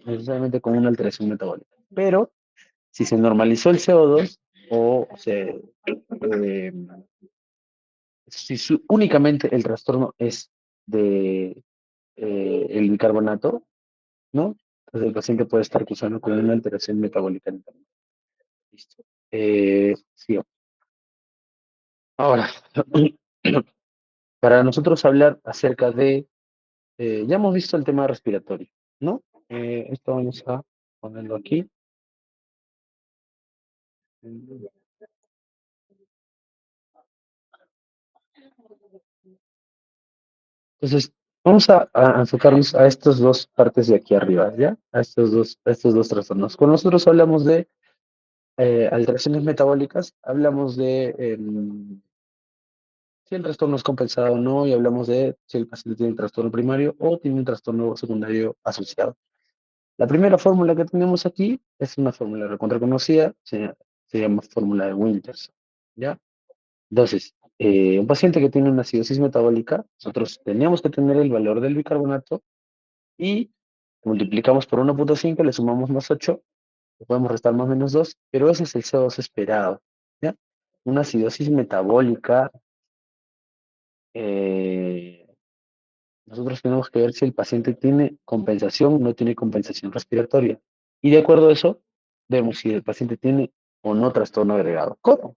necesariamente con una alteración metabólica. Pero si se normalizó el CO2 o eh, si únicamente el trastorno es de el bicarbonato, ¿no? Entonces el paciente puede estar cursando con una alteración metabólica. Listo. Sí. Ahora, para nosotros hablar acerca de, ya hemos visto el tema respiratorio, ¿no? Esto vamos a ponerlo aquí. Entonces, vamos a enfocarnos a estas dos partes de aquí arriba, ¿ya? A estos dos trastornos. Cuando nosotros hablamos de alteraciones metabólicas, hablamos de si el trastorno es compensado o no, y hablamos de si el paciente tiene un trastorno primario o tiene un trastorno secundario asociado. La primera fórmula que tenemos aquí es una fórmula recontra conocida, se llama fórmula de Winters, ¿ya? Entonces, un paciente que tiene una acidosis metabólica, nosotros teníamos que tener el valor del bicarbonato y multiplicamos por 1,5, le sumamos más 8, le podemos restar más menos 2, pero ese es el CO2 esperado, ¿ya? Una acidosis metabólica, eh, nosotros tenemos que ver si el paciente tiene compensación o no tiene compensación respiratoria. Y de acuerdo a eso, vemos si el paciente tiene o no trastorno agregado. ¿Cómo?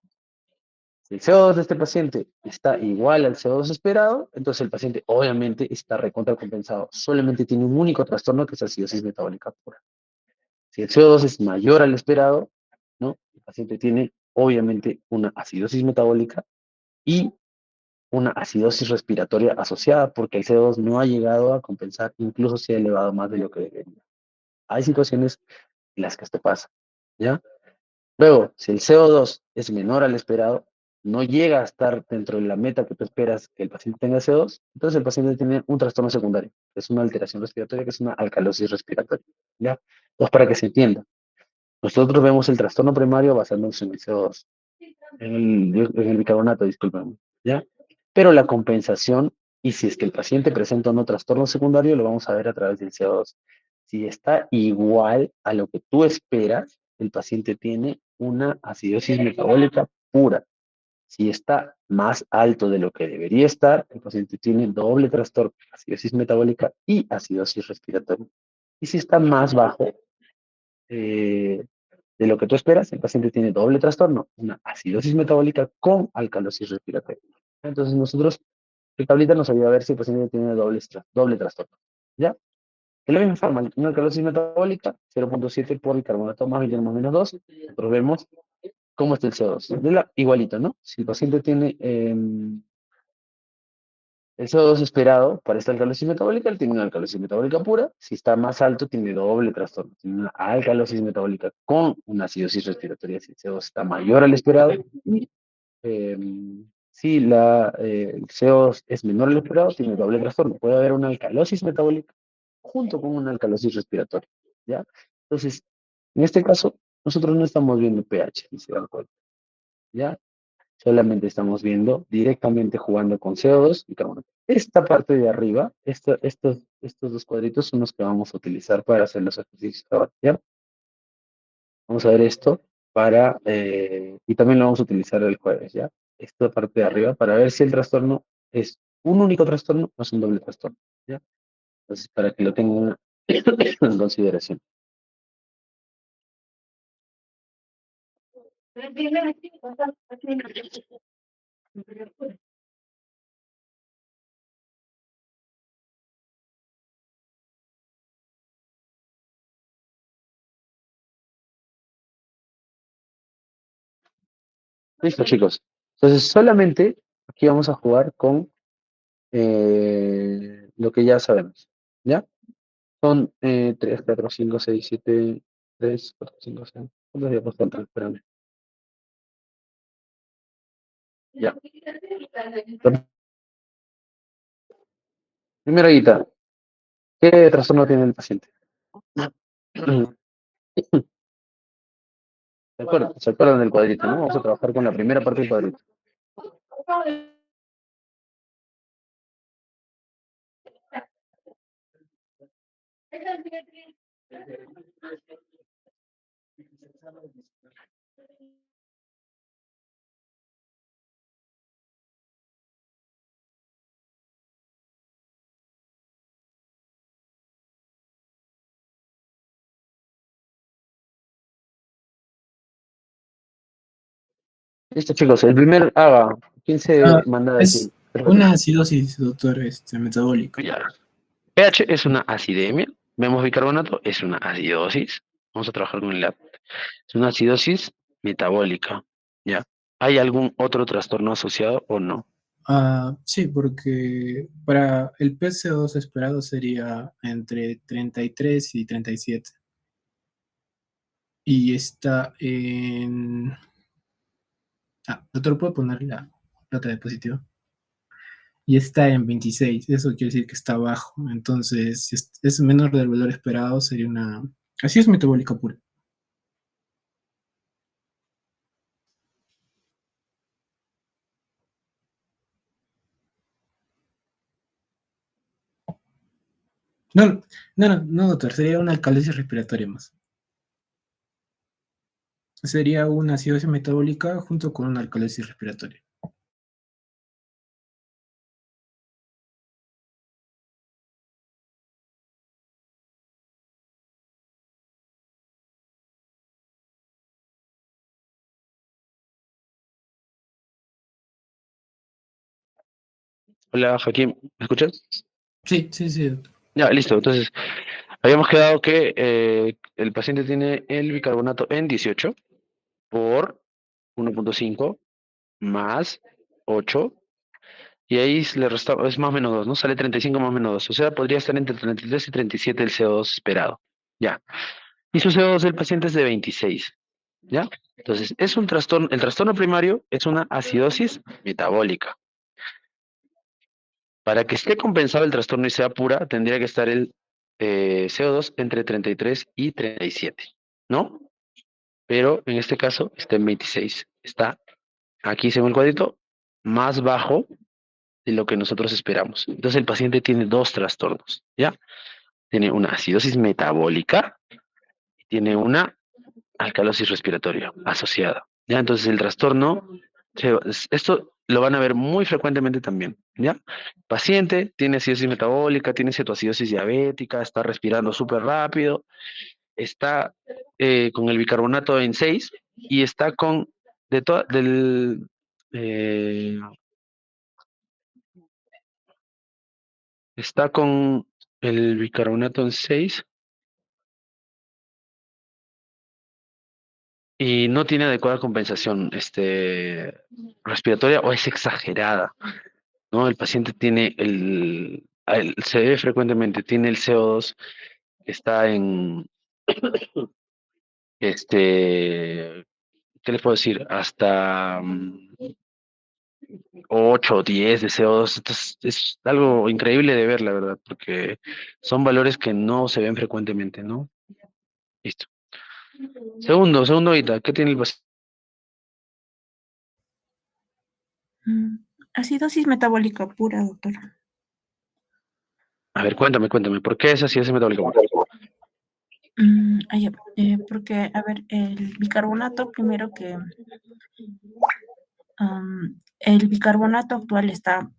Si el CO2 de este paciente está igual al CO2 esperado, entonces el paciente obviamente está recontracompensado. Solamente tiene un único trastorno que es acidosis metabólica pura. Si el CO2 es mayor al esperado, ¿no? El paciente tiene obviamente una acidosis metabólica y una acidosis respiratoria asociada porque el CO2 no ha llegado a compensar, incluso si ha elevado más de lo que debería. Hay situaciones en las que esto pasa, ¿ya? Luego, si el CO2 es menor al esperado, no llega a estar dentro de la meta que tú esperas que el paciente tenga CO2, entonces el paciente tiene un trastorno secundario, que es una alteración respiratoria, que es una alcalosis respiratoria, ¿ya? Entonces, para que se entienda, nosotros vemos el trastorno primario basándonos en el CO2, en el bicarbonato, discúlpame, ¿ya? Pero la compensación, y si es que el paciente presenta un trastorno secundario, lo vamos a ver a través del CO2. Si está igual a lo que tú esperas, el paciente tiene una acidosis metabólica pura. Si está más alto de lo que debería estar, el paciente tiene doble trastorno, acidosis metabólica y acidosis respiratoria. Y si está más bajo, eh, de lo que tú esperas, el paciente tiene doble trastorno, una acidosis metabólica con alcalosis respiratoria. Entonces nosotros, el tablita nos ayuda a ver si el paciente tiene doble trastorno. ¿Ya? De la misma forma, una alcalosis metabólica, 0,7 por bicarbonato más 20 más menos 2, nosotros vemos cómo está el CO2. Igualito, ¿no? Si el paciente tiene el CO2 esperado para esta alcalosis metabólica, él tiene una alcalosis metabólica pura. Si está más alto, tiene doble trastorno. Tiene una alcalosis metabólica con una acidosis respiratoria. Si el CO2 está mayor al esperado. Y eh, si el CO2 es menor al esperado, tiene doble trastorno. Puede haber una alcalosis metabólica junto con una alcalosis respiratoria. ¿Ya? Entonces, en este caso, nosotros no estamos viendo pH, ni se dan cuenta. ¿Ya? Solamente estamos viendo directamente jugando con CO2 y carbono. Esta parte de arriba, estos dos cuadritos son los que vamos a utilizar para hacer los ejercicios ahora, ¿ya? Vamos a ver esto y también lo vamos a utilizar el jueves, ¿ya? Esta parte de arriba para ver si el trastorno es un único trastorno o es un doble trastorno, ¿ya? Entonces, para que lo tengan en consideración. Listo, chicos. Entonces, solamente aquí vamos a jugar con lo que ya sabemos, ¿ya? Son 3, 4, 5, 6, 7, 3, 4, 5, 6. ¿Cuántos días faltan? Espérame. Ya. Primera guita, ¿qué trastorno tiene el paciente? ¿Se acuerdan del cuadrito, no? Vamos a trabajar con la primera parte del cuadrito. Listo, chicos. El primer haga. ¿Quién se Ah, manda a decir? es Perfecto. una acidosis, doctor, metabólica. Ya. pH es una acidemia. Vemos bicarbonato, es una acidosis. Vamos a trabajar con el LAT. Es una acidosis metabólica, ¿ya? ¿Hay algún otro trastorno asociado o no? Sí, porque para el PCO2 esperado sería entre 33 y 37. Y está en... doctor, ¿puedo poner la nota de positivo? Y está en 26. Eso quiere decir que está bajo. Entonces, si es menor del valor esperado, sería una... Así es metabólica pura. No, no, doctor, sería una alcalosis respiratoria más. Sería una acidosis metabólica junto con una alcalosis respiratoria. Hola, Joaquín, ¿me escuchas? Sí, sí, sí, doctor. Ya, listo. Entonces, habíamos quedado que el paciente tiene el bicarbonato en 18 por 1.5 más 8, y ahí le resta, es más o menos 2, ¿no? Sale 35 más o menos 2. O sea, podría estar entre 33 y 37 el CO2 esperado. Ya. Y su CO2 del paciente es de 26. ¿Ya? Entonces, es un trastorno, el trastorno primario es una acidosis metabólica. Para que esté compensado el trastorno y sea pura, tendría que estar el CO2 entre 33 y 37, ¿no? Pero en este caso está en 26. Está aquí, según el cuadrito, más bajo de lo que nosotros esperamos. Entonces el paciente tiene dos trastornos, ¿ya? Tiene una acidosis metabólica y tiene una alcalosis respiratoria asociada, ¿ya? Entonces el trastorno, esto lo van a ver muy frecuentemente también, ¿ya? Paciente tiene acidosis metabólica, tiene cetoacidosis diabética, está respirando súper rápido, está con el bicarbonato en 6 y está con, de del, eh, está con el bicarbonato en 6 y no tiene adecuada compensación respiratoria o es exagerada, ¿no? El paciente tiene se ve frecuentemente, tiene el CO2 que está en, ¿qué les puedo decir? Hasta 8 o 10 de CO2. Entonces, es algo increíble de ver, la verdad, porque son valores que no se ven frecuentemente, ¿no? Listo. Segundo ahorita, ¿qué tiene el paciente? Mm, Acidosis metabólica pura, doctor. A ver, cuéntame, ¿por qué es así ese metabólico? Ya, porque, a ver, el bicarbonato, primero que el bicarbonato actual está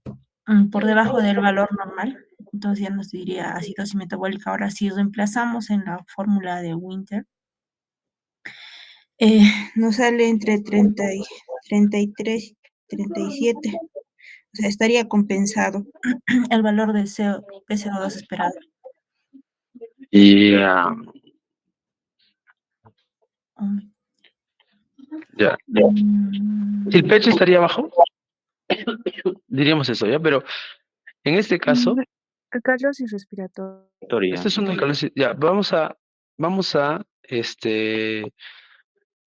por debajo del valor normal, entonces ya nos diría acidosis metabólica. Ahora, si reemplazamos en la fórmula de Winter, eh, nos sale entre 33 y 37, o sea, estaría compensado el valor de PCO2 esperado. Y Um, ya. Si el mm, pecho estaría abajo, diríamos eso, ¿ya? Pero en este caso, Alcalosis respiratoria. esta es una alcalosis. Ya, vamos a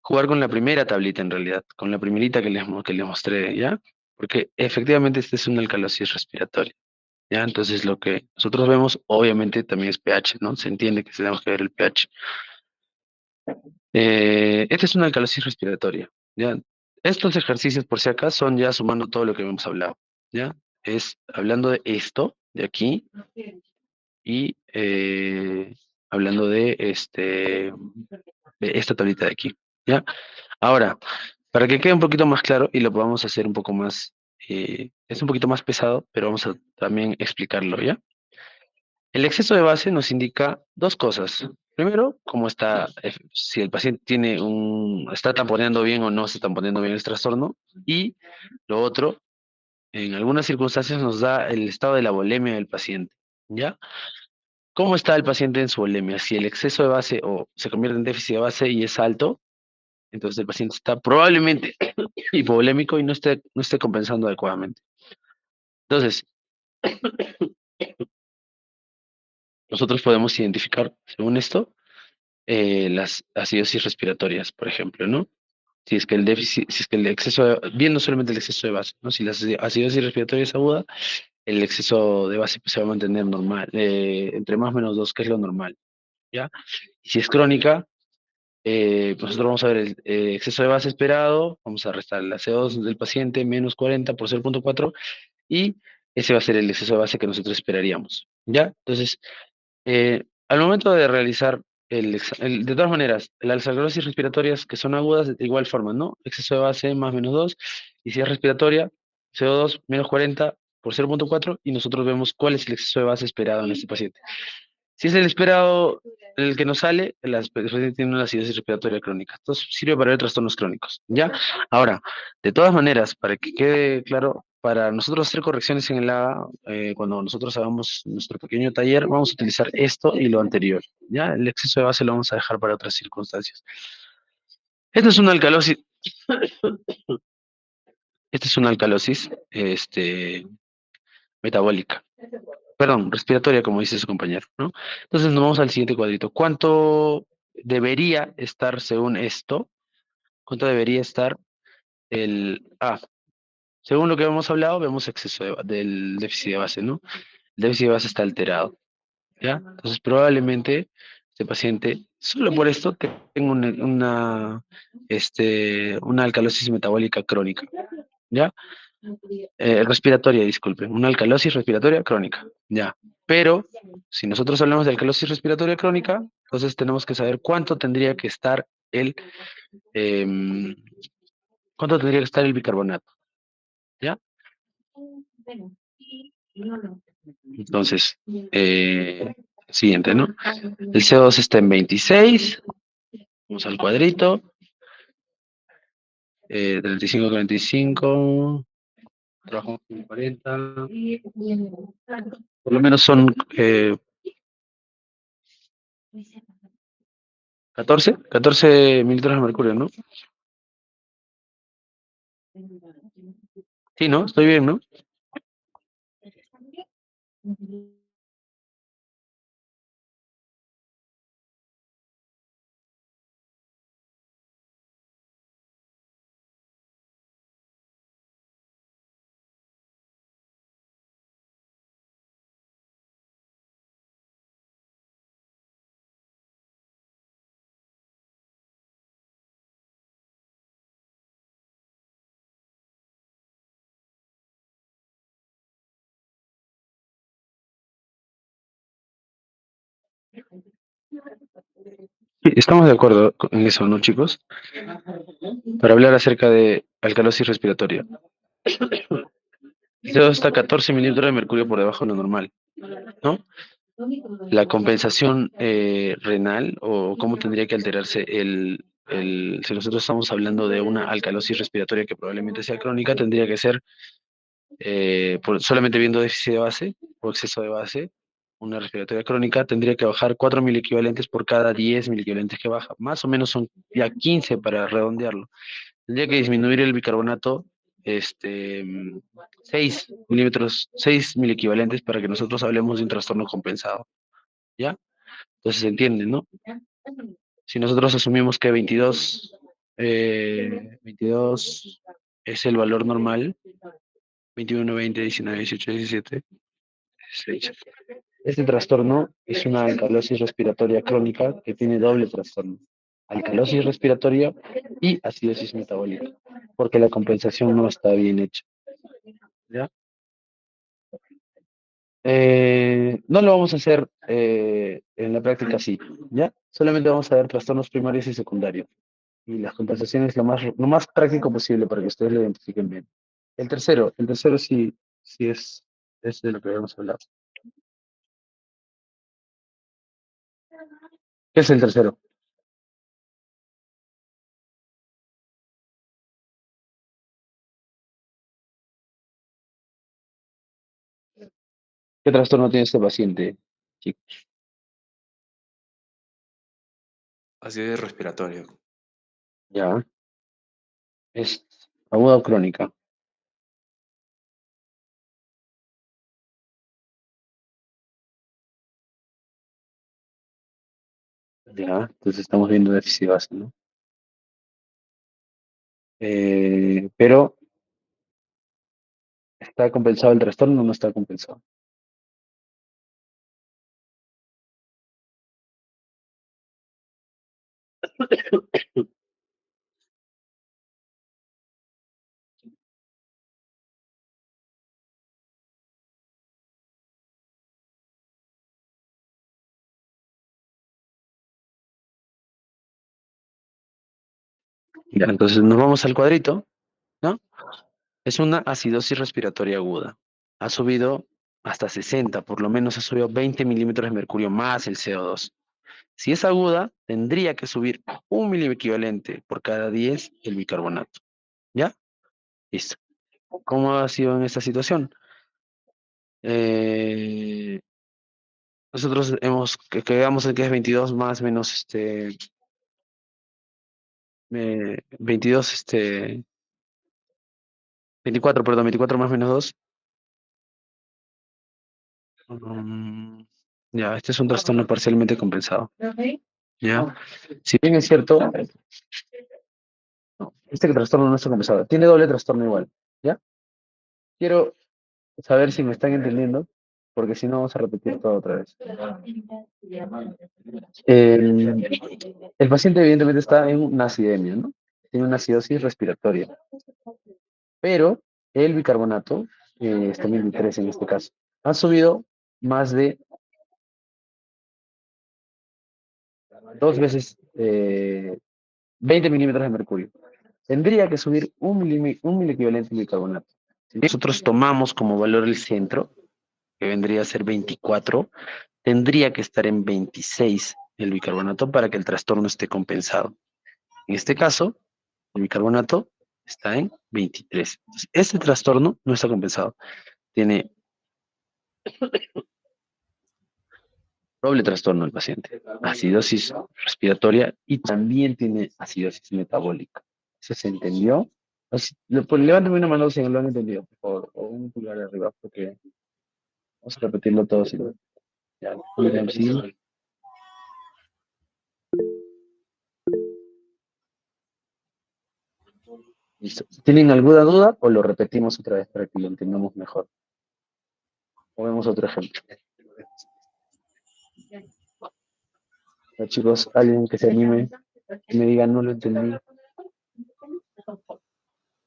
jugar con la primera tablita en realidad, con la primerita que les mostré, ¿ya? Porque efectivamente esta es una alcalosis respiratoria, ¿ya? Entonces lo que nosotros vemos obviamente también es pH, ¿no? Se entiende que tenemos que ver el pH. Esta es una alcalosis respiratoria, ¿ya? Estos ejercicios, por si acaso, son ya sumando todo lo que hemos hablado, ¿ya? Es hablando de esto, de aquí, y hablando de esta tablita de aquí, ¿ya? Ahora, para que quede un poquito más claro y lo podamos hacer un poco más, es un poquito más pesado, pero vamos a también explicarlo, ¿ya? El exceso de base nos indica dos cosas. Primero, cómo está, si el paciente está tamponeando bien o no está tamponeando bien el trastorno. Y lo otro, en algunas circunstancias nos da el estado de la volemia del paciente, ¿ya? ¿Cómo está el paciente en su volemia? Si el exceso de base o se convierte en déficit de base y es alto, entonces el paciente está probablemente hipovolémico y no esté compensando adecuadamente. Entonces, nosotros podemos identificar, según esto, las acidosis respiratorias, por ejemplo, ¿no? Si es que el déficit, si es que el exceso, viendo solamente el exceso de base, ¿no? Si la acidosis respiratoria es aguda, el exceso de base pues, se va a mantener normal, entre más o menos 2, que es lo normal, ¿ya? Y si es crónica, pues nosotros vamos a ver el exceso de base esperado, vamos a restar la CO2 del paciente, menos 40 por 0,4, y ese va a ser el exceso de base que nosotros esperaríamos, ¿ya? Entonces, al momento de realizar de todas maneras, las alcalosis respiratorias que son agudas, de igual forma, ¿no? Exceso de base más menos 2, y si es respiratoria, CO2 menos 40 por 0,4, y nosotros vemos cuál es el exceso de base esperado en este paciente. Si es el esperado, el que nos sale, el paciente tiene una acidosis respiratoria crónica. Entonces sirve para ver trastornos crónicos, ¿ya? Ahora, de todas maneras, para que quede claro, para nosotros hacer correcciones en el AGA, cuando nosotros hagamos nuestro pequeño taller, vamos a utilizar esto y lo anterior, ¿ya? El exceso de base lo vamos a dejar para otras circunstancias. Esta es una alcalosis, esta es una alcalosis, metabólica. Perdón, respiratoria, como dice su compañero, ¿no? Entonces nos vamos al siguiente cuadrito. ¿Cuánto debería estar según esto? ¿Cuánto debería estar el... según lo que hemos hablado, vemos exceso del déficit de base, ¿no? El déficit de base está alterado, ¿ya? Entonces probablemente este paciente, solo por esto, tenga una alcalosis metabólica crónica, ¿ya? Respiratoria, disculpen, una alcalosis respiratoria crónica, ya. Pero si nosotros hablamos de alcalosis respiratoria crónica, entonces tenemos que saber em, cuánto tendría que estar el bicarbonato, ¿ya? Entonces, siguiente, ¿no? El CO2 está en 26, vamos al cuadrito, 35, trabajamos con 40, por lo menos son 14 mililitros de mercurio, ¿no? Sí, ¿no? Estoy bien, ¿no? Sí, estamos de acuerdo en eso, ¿no, chicos? Para hablar acerca de alcalosis respiratoria. El CO2 está a 14 mililitros de mercurio por debajo de lo normal, ¿no? La compensación renal, o cómo tendría que alterarse si nosotros estamos hablando de una alcalosis respiratoria que probablemente sea crónica, tendría que ser solamente viendo déficit de base o exceso de base. Una respiratoria crónica tendría que bajar 4 miliequivalentes por cada 10 miliequivalentes que baja. Más o menos son ya 15 para redondearlo. Tendría que disminuir el bicarbonato 6 milímetros, 6 miliequivalentes para que nosotros hablemos de un trastorno compensado. ¿Ya? Entonces se entiende, ¿no? Si nosotros asumimos que 22 es el valor normal, 21, 20, 19, 18, 17, 16. Este trastorno es una alcalosis respiratoria crónica que tiene doble trastorno: alcalosis respiratoria y acidosis metabólica, porque la compensación no está bien hecha, ¿ya? No lo vamos a hacer en la práctica así, ¿ya? Solamente vamos a ver trastornos primarios y secundarios. Y las compensaciones lo más práctico posible para que ustedes lo identifiquen bien. El tercero sí es de lo que habíamos hablado. ¿Qué es el tercero? ¿Qué trastorno tiene este paciente, chicos? Acidosis respiratoria. Ya. ¿Es aguda o crónica? Ya, entonces estamos viendo déficit base, ¿no? Pero, ¿está compensado el trastorno o no está compensado? Ya, entonces nos vamos al cuadrito, ¿no? Es una acidosis respiratoria aguda. Ha subido hasta 60, por lo menos ha subido 20 milímetros de mercurio más el CO2. Si es aguda, tendría que subir un miliequivalente por cada 10 el bicarbonato. ¿Ya? Listo. ¿Cómo ha sido en esta situación? Eh, nosotros que veamos el que es 22 más menos 22, 24, perdón, 24 más menos 2. Ya, este es un trastorno parcialmente compensado. Ya. Si bien es cierto, no, este trastorno no está compensado. Tiene doble trastorno igual. ¿Ya? Quiero saber si me están entendiendo, porque si no vamos a repetir todo otra vez. El paciente evidentemente está en una acidemia, ¿no? Tiene una acidosis respiratoria, pero el bicarbonato, está en 23 en este caso, ha subido más de 2 veces 20 milímetros de mercurio. Tendría que subir un miliequivalente de bicarbonato. Si nosotros tomamos como valor el centro, que vendría a ser 24, tendría que estar en 26 el bicarbonato para que el trastorno esté compensado. En este caso, el bicarbonato está en 23. Entonces, este trastorno no está compensado. Tiene doble trastorno el paciente. Acidosis respiratoria y también tiene acidosis metabólica. ¿Eso se entendió? Levántame una mano si no lo han entendido, por favor, o un pulgar arriba, porque vamos a repetirlo todo. Si no, ya, sí. Listo. ¿Tienen alguna duda o lo repetimos otra vez para que lo entendamos mejor? O vemos otro ejemplo. Ya, chicos, alguien que se anime y me diga no lo entendí.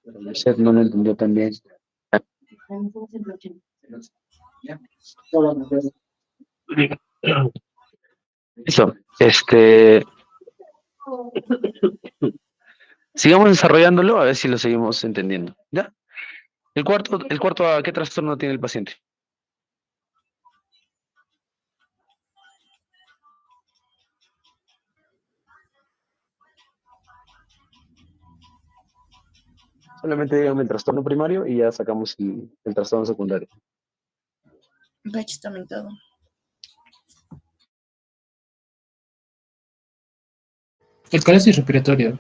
Usted no lo entendió también. Listo. Sigamos desarrollándolo a ver si lo seguimos entendiendo. ¿Ya? El cuarto, ¿a qué trastorno tiene el paciente? Solamente díganme el trastorno primario y ya sacamos el trastorno secundario. Bache también todo. Esclerosis respiratoria.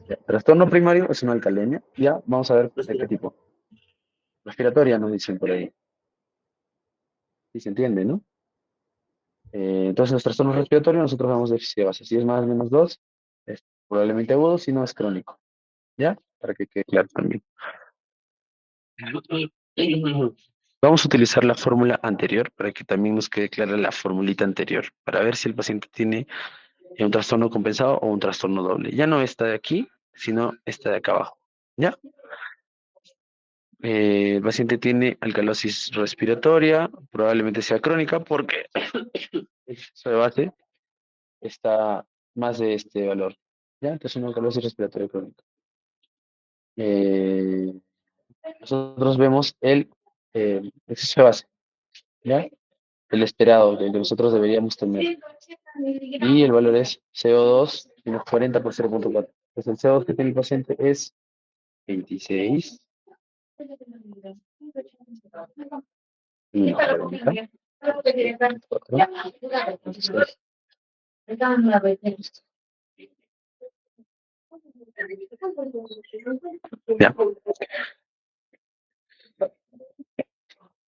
Ya, trastorno primario es una alcalemia. Ya, vamos a ver de qué tipo. Respiratoria nos dicen por ahí. Sí se entiende, ¿no? Entonces, los trastornos respiratorios nosotros damos déficit de base. Si es más o menos 2, es probablemente agudo, si no es crónico. ¿Ya? Para que quede claro también. Vamos a utilizar la fórmula anterior para que también nos quede clara la formulita anterior, para ver si el paciente tiene un trastorno compensado o un trastorno doble. Ya no esta de aquí, sino esta de acá abajo. ¿Ya? El paciente tiene alcalosis respiratoria, probablemente sea crónica porque el exceso de base está más de este valor. ¿Ya? Entonces una alcalosis respiratoria crónica. Eh, nosotros vemos el exceso de base, ¿ya? El esperado, el que nosotros deberíamos tener. Y el valor es CO2 menos 40 por 0.4. Entonces el CO2 que tiene el paciente es 26 menos 40 Ya.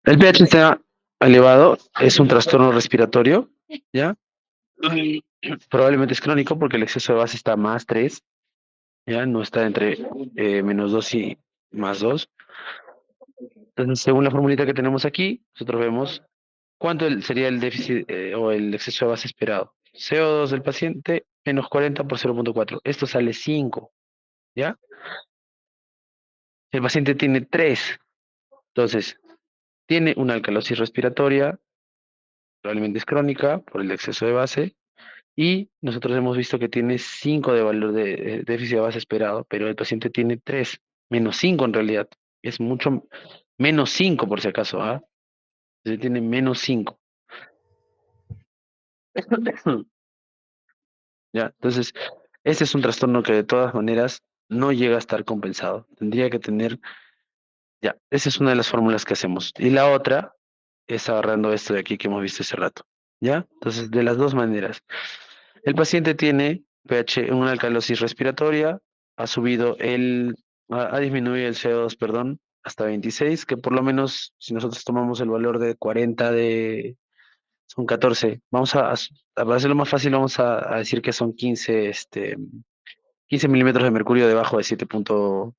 El pH está elevado, es un trastorno respiratorio, ¿ya? Probablemente es crónico porque el exceso de base está más 3, ¿ya? No está entre menos 2 y más 2. Entonces, según la formulita que tenemos aquí, nosotros vemos cuánto sería el déficit o el exceso de base esperado. CO2 del paciente menos 40 por 0.4. Esto sale 5, ¿ya? El paciente tiene 3. Entonces, tiene una alcalosis respiratoria, probablemente es crónica por el exceso de base, y nosotros hemos visto que tiene 5 de valor de déficit de base esperado, pero el paciente tiene 3, menos 5 en realidad. Es mucho menos 5 por si acaso, ¿ah? Entonces tiene menos 5. ¿Ya? Entonces, ese es un trastorno que de todas maneras no llega a estar compensado. Tendría que tener, ya, esa es una de las fórmulas que hacemos. Y la otra es agarrando esto de aquí que hemos visto hace rato. ¿Ya? Entonces, de las dos maneras. El paciente tiene pH, una alcalosis respiratoria, ha subido ha disminuido el CO2, perdón, hasta 26, que por lo menos si nosotros tomamos el valor de 40 son 14. Para hacerlo más fácil, vamos a decir que son 15, 15 milímetros de mercurio debajo de 7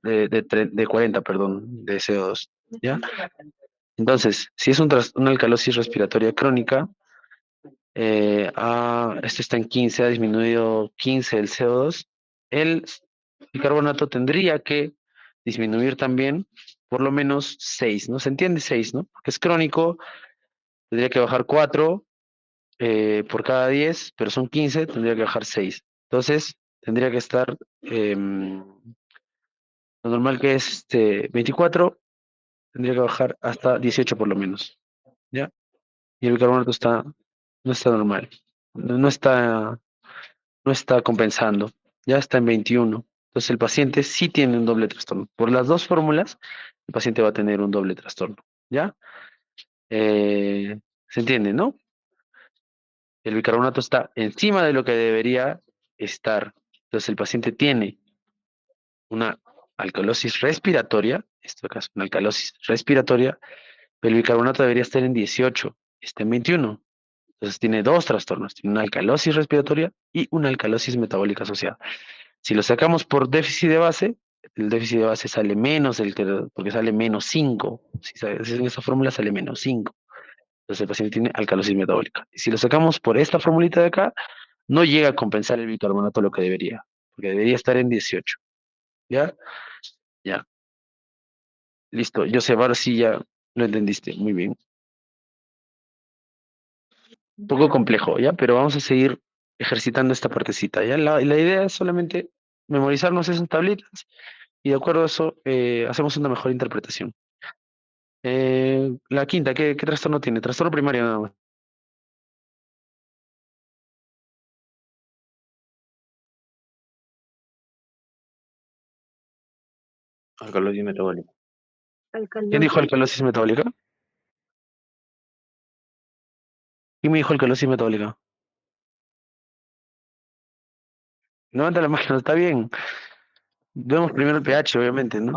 de 40, perdón, de CO2, ¿ya? Entonces, si es una alcalosis respiratoria crónica, este está en 15, ha disminuido 15 el CO2, el bicarbonato tendría que disminuir también por lo menos 6, ¿no? ¿Se entiende? 6, ¿no? Porque es crónico, tendría que bajar 4 por cada 10, pero son 15, tendría que bajar 6. Entonces, tendría que estar, lo normal que es 24, tendría que bajar hasta 18 por lo menos, ¿ya? Y el bicarbonato no está normal, no está compensando, ya está en 21. Entonces el paciente sí tiene un doble trastorno. Por las dos fórmulas, el paciente va a tener un doble trastorno, ¿ya? Eh, ¿Se entiende, no? El bicarbonato está encima de lo que debería estar. Entonces el paciente tiene una alcalosis respiratoria, esto acá es una alcalosis respiratoria, pero el bicarbonato debería estar en 18, está en 21. Entonces tiene dos trastornos, tiene una alcalosis respiratoria y una alcalosis metabólica asociada. Si lo sacamos por déficit de base, el déficit de base sale menos, porque sale menos 5. Si en esa fórmula sale menos 5. Entonces el paciente tiene alcalosis metabólica. Y si lo sacamos por esta formulita de acá, no llega a compensar el bicarbonato lo que debería, porque debería estar en 18. ¿Ya? Ya. Listo. José, ahora sí ya lo entendiste. Muy bien. Un poco complejo, ¿ya? Pero vamos a seguir ejercitando esta partecita, ¿ya? La idea es solamente memorizarnos esas tablitas y de acuerdo a eso hacemos una mejor interpretación. La quinta, ¿qué trastorno tiene? Trastorno primario nada más. Alcalosis metabólica. ¿Quién dijo Alcalosis. alcalosis metabólica? ¿Quién me dijo alcalosis metabólica? Levanta la mano, está bien. Vemos primero el pH, obviamente, ¿no?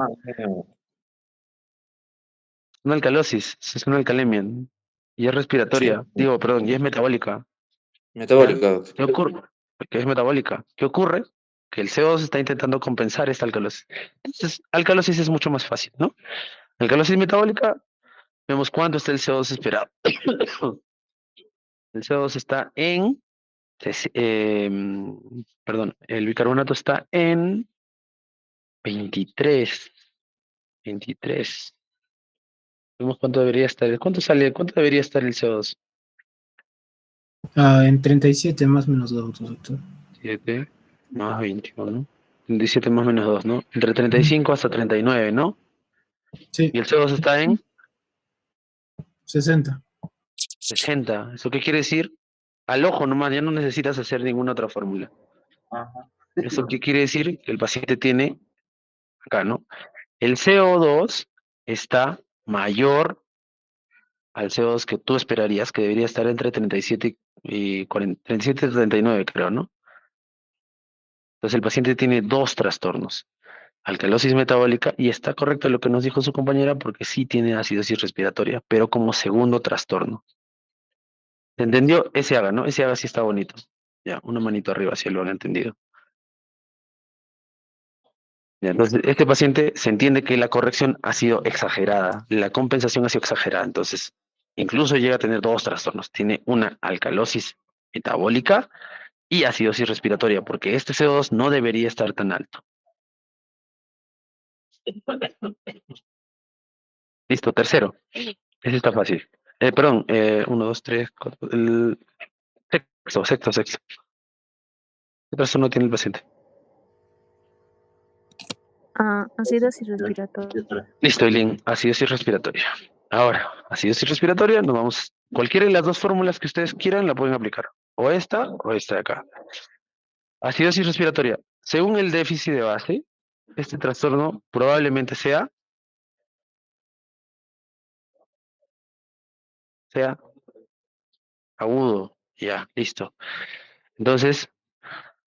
Una alcalosis, es una alcalemia, ¿no? Y es Sí, respiratoria, digo, perdón, y es metabólica, ¿ya? metabólica, doctor. ¿Qué ocurre? Que es metabólica. ¿Qué ocurre? Que el CO2 está intentando compensar esta alcalosis. Entonces, alcalosis es mucho más fácil, ¿no? Alcalosis metabólica, vemos cuánto está el CO2 esperado. El CO2 está en, perdón, el bicarbonato está en 23, 23. Vemos cuánto debería estar. ¿Cuánto debería estar el CO2? En 37 más menos 2, doctor. 7 más 21. 37 más menos 2, ¿no? Entre 35 hasta 39, ¿no? Sí, Y el CO2 está en 60. 60. ¿Eso qué quiere decir? Al ojo nomás, ya no necesitas hacer ninguna otra fórmula. ¿Eso qué quiere decir? Que el paciente tiene, acá, ¿no? El CO2 está mayor al CO2 que tú esperarías, que debería estar entre 37 y 40, 37 y 39, creo, ¿no? Entonces el paciente tiene dos trastornos, alcalosis metabólica, y está correcto lo que nos dijo su compañera porque sí tiene acidosis respiratoria, pero como segundo trastorno. ¿Se entendió? Ese haga, ¿no? Ese haga sí está bonito. Ya, una manito arriba si lo han entendido. Ya, entonces, este paciente se entiende que la corrección ha sido exagerada, la compensación ha sido exagerada, entonces incluso llega a tener dos trastornos. Tiene una alcalosis metabólica y acidosis respiratoria, porque este CO2 no debería estar tan alto. Listo, tercero. Ese está fácil. Perdón, uno, dos, tres, cuatro, el sexto. ¿Qué trastorno tiene el paciente? Acidosis respiratoria. Listo, Eileen, acidosis respiratoria. Ahora, acidosis respiratoria, nos vamos. Cualquiera de las dos fórmulas que ustedes quieran la pueden aplicar. O esta de acá. Acidosis respiratoria. Según el déficit de base, este trastorno probablemente sea agudo. Ya, listo. Entonces,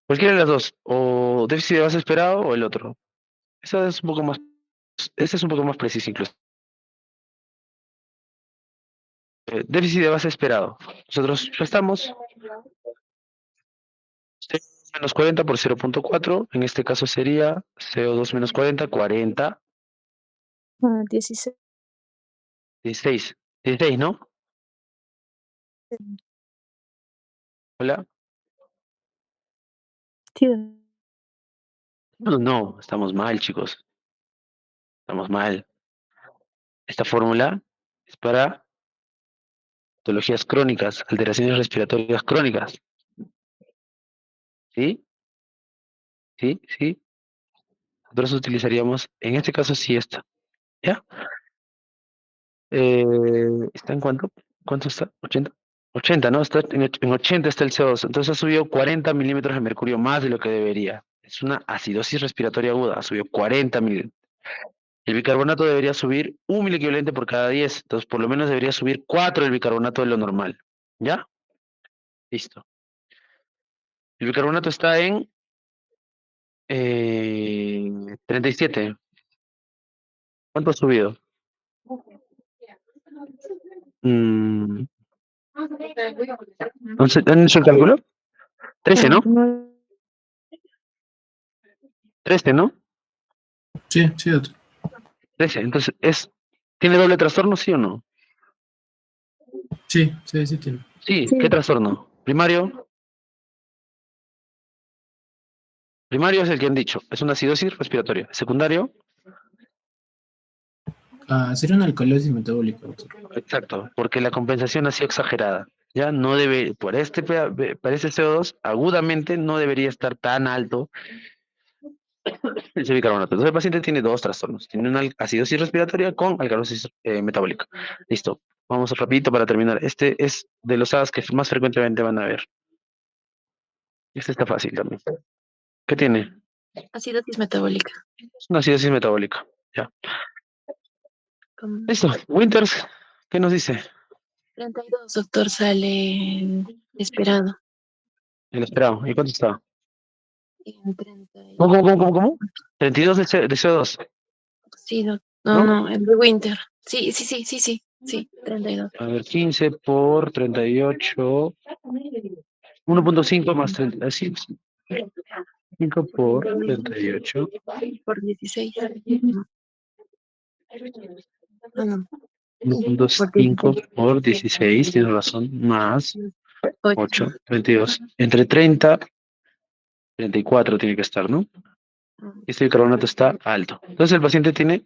cualquiera de las dos, o déficit de base esperado o el otro. Esa es un poco más, ese es un poco más preciso incluso. Déficit de base esperado. Nosotros restamos menos 40 por 0.4. En este caso sería CO2 menos 40, 40, 16. 16. 16, ¿no? Hola. Sí, No, no, estamos mal, chicos. Estamos mal. Esta fórmula es para patologías crónicas, alteraciones respiratorias crónicas. ¿Sí? ¿Sí? ¿Sí? Nosotros utilizaríamos, en este caso sí esta. ¿Ya? ¿Está en cuánto? ¿Cuánto está? 80. 80, ¿no? Está en 80 está el CO2. Entonces ha subido 40 milímetros de mercurio más de lo que debería. Es una acidosis respiratoria aguda. Ha subido 40 milímetros. El bicarbonato debería subir un miliequivalente por cada 10. Entonces, por lo menos debería subir 4 el bicarbonato de lo normal. ¿Ya? Listo. El bicarbonato está en 37. ¿Cuánto ha subido? Mm, ¿Han hecho el cálculo? 13, ¿no? 13, ¿no? Sí, sí, doctor. 13. Entonces, ¿tiene doble trastorno, sí o no? Sí, sí, sí tiene. Sí, ¿qué sí. trastorno? Primario. Primario es el que han dicho. Es una acidosis respiratoria. Secundario. Sería una alcalosis metabólica, doctor. Exacto, porque la compensación ha sido exagerada. Ya no debe, para este CO2, agudamente no debería estar tan alto el bicarbonato. Entonces el paciente tiene dos trastornos. Tiene una acidosis respiratoria con alcalosis metabólica. Listo. Vamos rapidito para terminar. Este es de los AS que más frecuentemente van a ver. Este está fácil también. ¿Qué tiene? Acidosis metabólica. Es una acidosis metabólica. Ya. Con Listo. Winters, ¿qué nos dice? 32, doctor, sale esperado. El esperado. ¿Y cuánto está? En 30. ¿Cómo? 32 de CO2, Sí, no, ¿no? no, el de Winter. Sí, 32. A ver, 15 por 38. 1.5 más 30. Sí, 5 por 38. Por 16. No, no, por 1.5 16. por 16, tienes razón, más 8. 8, 22. Entre 30 y 34 tiene que estar, ¿no? Este bicarbonato está alto. Entonces el paciente tiene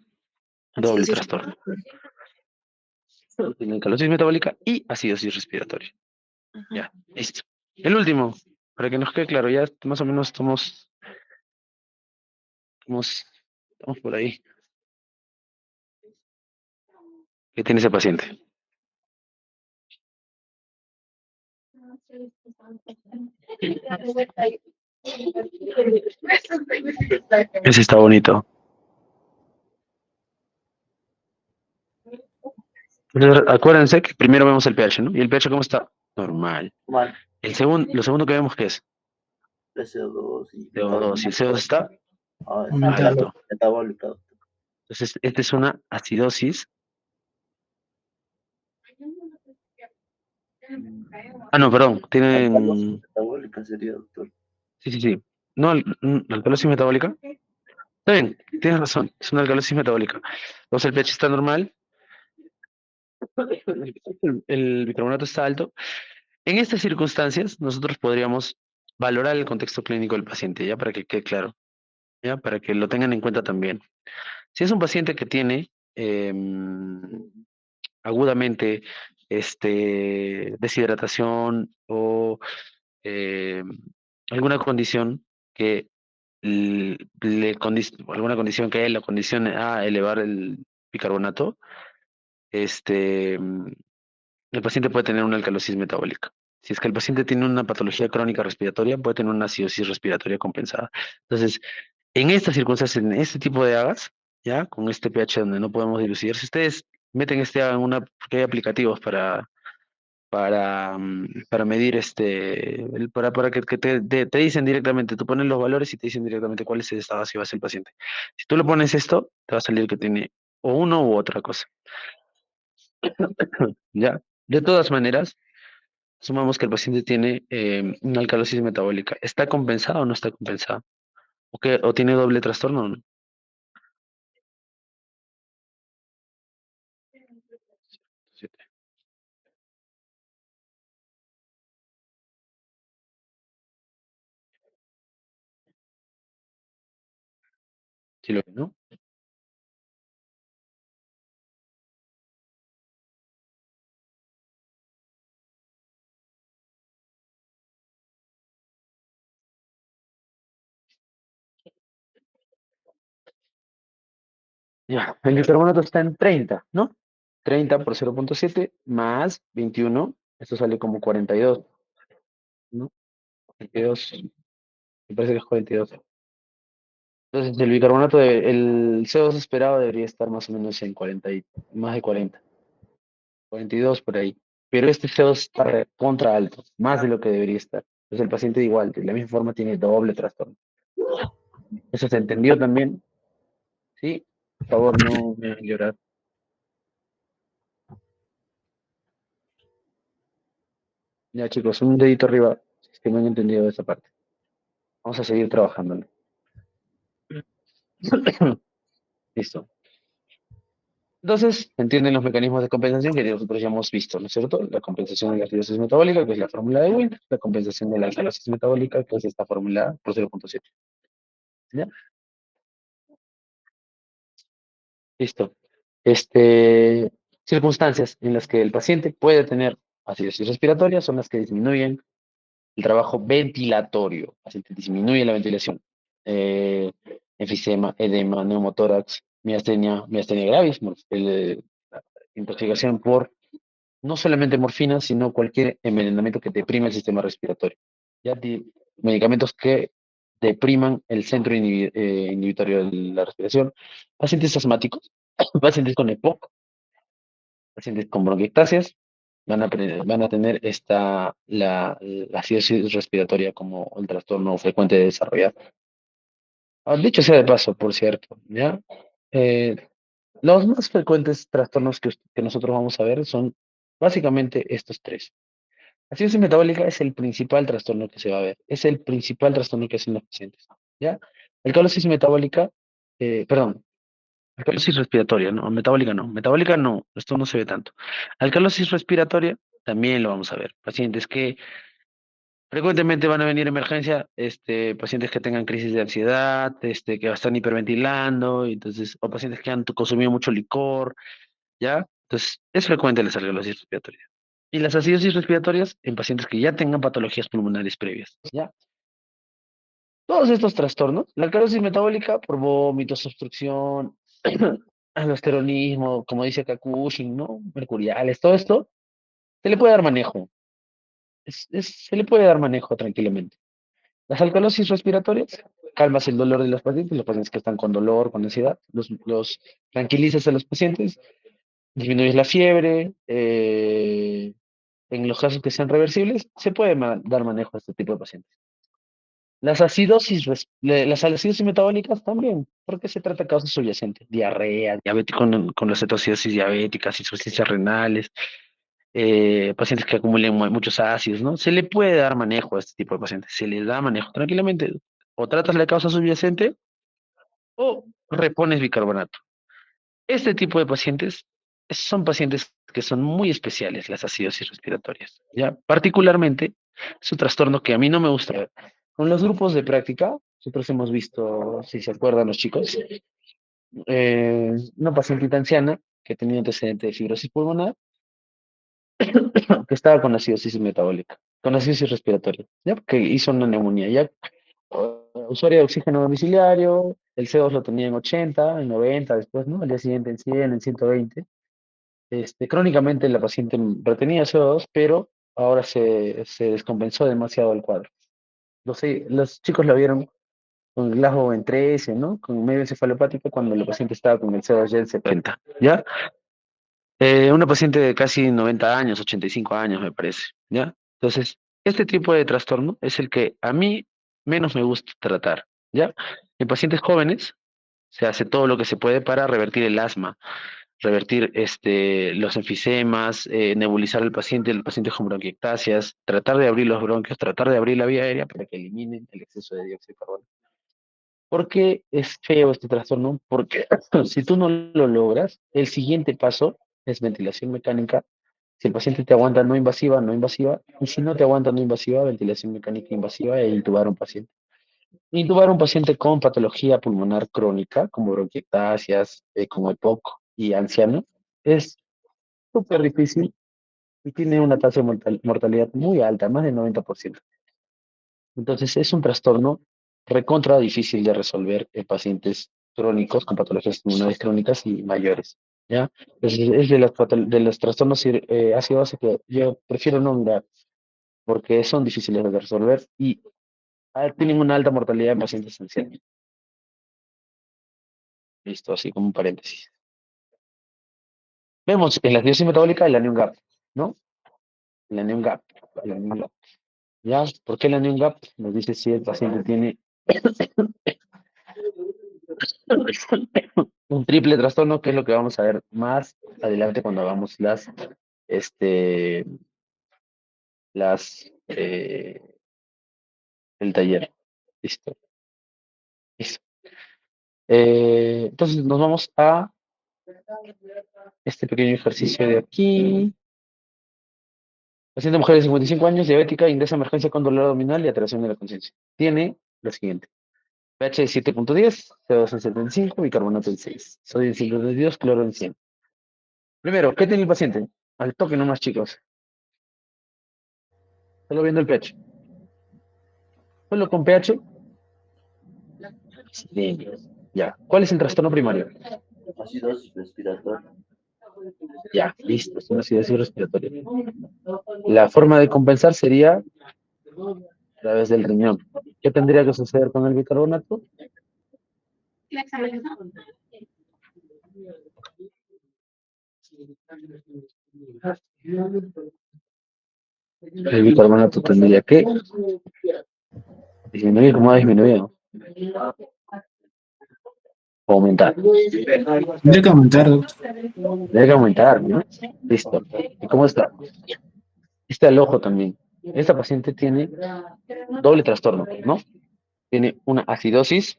doble Acidosis trastorno. respiratoria. Tiene alcalosis metabólica y acidosis respiratoria. Ajá. Ya, listo. El último, para que nos quede claro, ya más o menos estamos por ahí. ¿Qué tiene ese paciente? Ese está bonito. Entonces, acuérdense que primero vemos el pH, ¿no? ¿Y el pH cómo está? Normal. Lo segundo que vemos, ¿qué es? CO2. Y el CO2 está Aumentado. alto. Entonces, esta es una acidosis. Ah, no, perdón. Tienen. Sí, sí, sí. No, alcalosis metabólica. Está bien, tienes razón. Es una alcalosis metabólica. Entonces, el pH está normal. El bicarbonato está alto. En estas circunstancias, nosotros podríamos valorar el contexto clínico del paciente, ya para que quede claro, ya para que lo tengan en cuenta también. Si es un paciente que tiene agudamente deshidratación o alguna condición que alguna condición que lo condicione a elevar el bicarbonato, este, el paciente puede tener una alcalosis metabólica. Si es que el paciente tiene una patología crónica respiratoria, puede tener una acidosis respiratoria compensada. Entonces, en estas circunstancias, en este tipo de agas, ya con este pH donde no podemos dilucidar, si ustedes meten este AGA en una, porque hay aplicativos para medir para que te dicen directamente, tú pones los valores y te dicen directamente cuál es el estado si vas el paciente. Si tú le pones esto, te va a salir que tiene o uno u otra cosa. ¿Ya? De todas maneras, sumamos que el paciente tiene una alcalosis metabólica. ¿Está compensado o no está compensado? ¿O tiene doble trastorno o no? Siete. Sí lo ve, ¿no? Ya, el bicarbonato está en 30, ¿no? 30 por 0,7 más 21, esto sale como 42, ¿no? 42, me parece que es 42. Entonces, el bicarbonato, el CO2 esperado debería estar más o menos en 40, más de 40, 42 por ahí. Pero este CO2 está contra alto, más de lo que debería estar. Entonces, el paciente igual, de la misma forma, tiene doble trastorno. ¿Eso se entendió también? Sí, por favor, no me hagan llorar. Ya, chicos, un dedito arriba, si es que no han entendido esa parte. Vamos a seguir trabajando. Listo. Entonces, entienden los mecanismos de compensación que nosotros ya hemos visto, ¿no es cierto? La compensación de la acidosis metabólica, que es la fórmula de Wien, la compensación de la alcalosis metabólica, que es esta fórmula por 0,7. ¿Ya? Listo. Circunstancias en las que el paciente puede tener acidosis respiratoria son las que disminuyen el trabajo ventilatorio, así que disminuye la ventilación. Eh, Enfisema, edema, neumotórax, miastenia gravis, intoxicación por no solamente morfina, sino cualquier envenenamiento que deprime el sistema respiratorio. Ya medicamentos que depriman el centro inhibitorio de la respiración, pacientes asmáticos, pacientes con EPOC, pacientes con bronquiectasias, van a tener la acidosis respiratoria como el trastorno frecuente de desarrollar. Dicho sea de paso, por cierto, ¿ya? Eh, los más frecuentes trastornos que nosotros vamos a ver son básicamente estos tres. La acidosis metabólica es el principal trastorno que se va a ver, es el principal trastorno que hacen los pacientes, ¿ya? Alcalosis metabólica, perdón, alcalosis respiratoria, ¿no? Metabólica no, esto no se ve tanto. Alcalosis respiratoria también lo vamos a ver. Pacientes que frecuentemente van a venir a emergencia, pacientes que tengan crisis de ansiedad, que están hiperventilando, y entonces, o pacientes que han consumido mucho licor, ¿ya? Entonces, es frecuente la alcalosis respiratoria. Y las acidosis respiratorias en pacientes que ya tengan patologías pulmonares previas, ¿ya? Todos estos trastornos, la alcalosis metabólica por vómitos, obstrucción, alosteronismo, como dice acá Cushing, ¿no? Mercuriales, todo esto, se le puede dar manejo. Se le puede dar manejo tranquilamente. Las alcalosis respiratorias, calmas el dolor de los pacientes que están con dolor, con ansiedad, los tranquilizas a los pacientes disminuir la fiebre, en los casos que sean reversibles, se puede dar manejo a este tipo de pacientes. Las acidosis metabólicas también, porque se trata de causas subyacentes, diarrea, diabetes con la cetoacidosis diabética, insuficiencias renales, pacientes que acumulen muchos ácidos, ¿no? Se le puede dar manejo a este tipo de pacientes, se les da manejo tranquilamente. O tratas la causa subyacente o repones bicarbonato. Este tipo de pacientes son pacientes que son muy especiales, las acidosis respiratorias, ¿ya? Particularmente, es un trastorno que a mí no me gusta ver. Con los grupos de práctica, nosotros hemos visto, si se acuerdan los chicos, una pacientita anciana que tenía antecedente de fibrosis pulmonar, que estaba con acidosis metabólica, con acidosis respiratoria, ¿ya? Que hizo una neumonía, ya. Usuario de oxígeno domiciliario, el CO2 lo tenía en 80, en 90, después, ¿no? Al día siguiente en 100, en 120. Crónicamente la paciente retenía CO2, pero ahora se descompensó demasiado el cuadro. Los chicos lo vieron con el Glasgow en 13, ¿no? Con medio encefalopático cuando la paciente estaba con el CO2 ya en 70, ¿ya? Una paciente de casi 90 años, 85 años, me parece, ¿ya? Entonces, este tipo de trastorno es el que a mí menos me gusta tratar, ¿ya? En pacientes jóvenes se hace todo lo que se puede para revertir el asma, revertir los enfisemas, nebulizar al paciente, el paciente con bronquiectasias, tratar de abrir los bronquios, tratar de abrir la vía aérea para que eliminen el exceso de dióxido de carbono. ¿Por qué es feo este trastorno? Porque si tú no lo logras, el siguiente paso es ventilación mecánica. Si el paciente te aguanta no invasiva, no invasiva, y si no te aguanta no invasiva, ventilación mecánica invasiva e intubar a un paciente. Intubar a un paciente con patología pulmonar crónica, como bronquiectasias, como EPOC y anciano, es súper difícil y tiene una tasa de mortalidad muy alta, más del 90%. Entonces es un trastorno recontra difícil de resolver en pacientes crónicos con patologías pulmonares crónicas y mayores, ¿ya? Es de los trastornos ácido-base que yo prefiero no mirar porque son difíciles de resolver y tienen una alta mortalidad en pacientes ancianos. Listo, así como un paréntesis. Vemos en la acidosis metabólica el anion gap, ¿no? El anion gap, el anion gap. ¿Ya? ¿Por qué el anion gap? Nos dice si el paciente tiene un triple trastorno, que es lo que vamos a ver más adelante cuando hagamos este, el taller. Listo. Listo. Entonces nos vamos a este pequeño ejercicio de aquí. Paciente mujer de 55 años, diabética, ingresa a emergencia con dolor abdominal y alteración de la conciencia. Tiene lo siguiente: pH de 7.10, CO2 en 75, bicarbonato en 6, sodio en 52, cloro en 100. Primero, ¿qué tiene el paciente? Al toque nomás, chicos. Solo viendo el pH. Solo con pH. Bien. Ya. ¿Cuál es el trastorno primario? Acidosis respiratoria. Ya, listo. Es una acidosis respiratoria. La forma de compensar sería a través del riñón. ¿Qué tendría que suceder con el bicarbonato? El bicarbonato tendría que disminuir, como ha disminuido, o aumentar. Tendría que aumentar, doctor. Debe que aumentar, ¿no? Listo. ¿Y cómo está? Está el ojo también. Esta paciente tiene doble trastorno, ¿no? Tiene una acidosis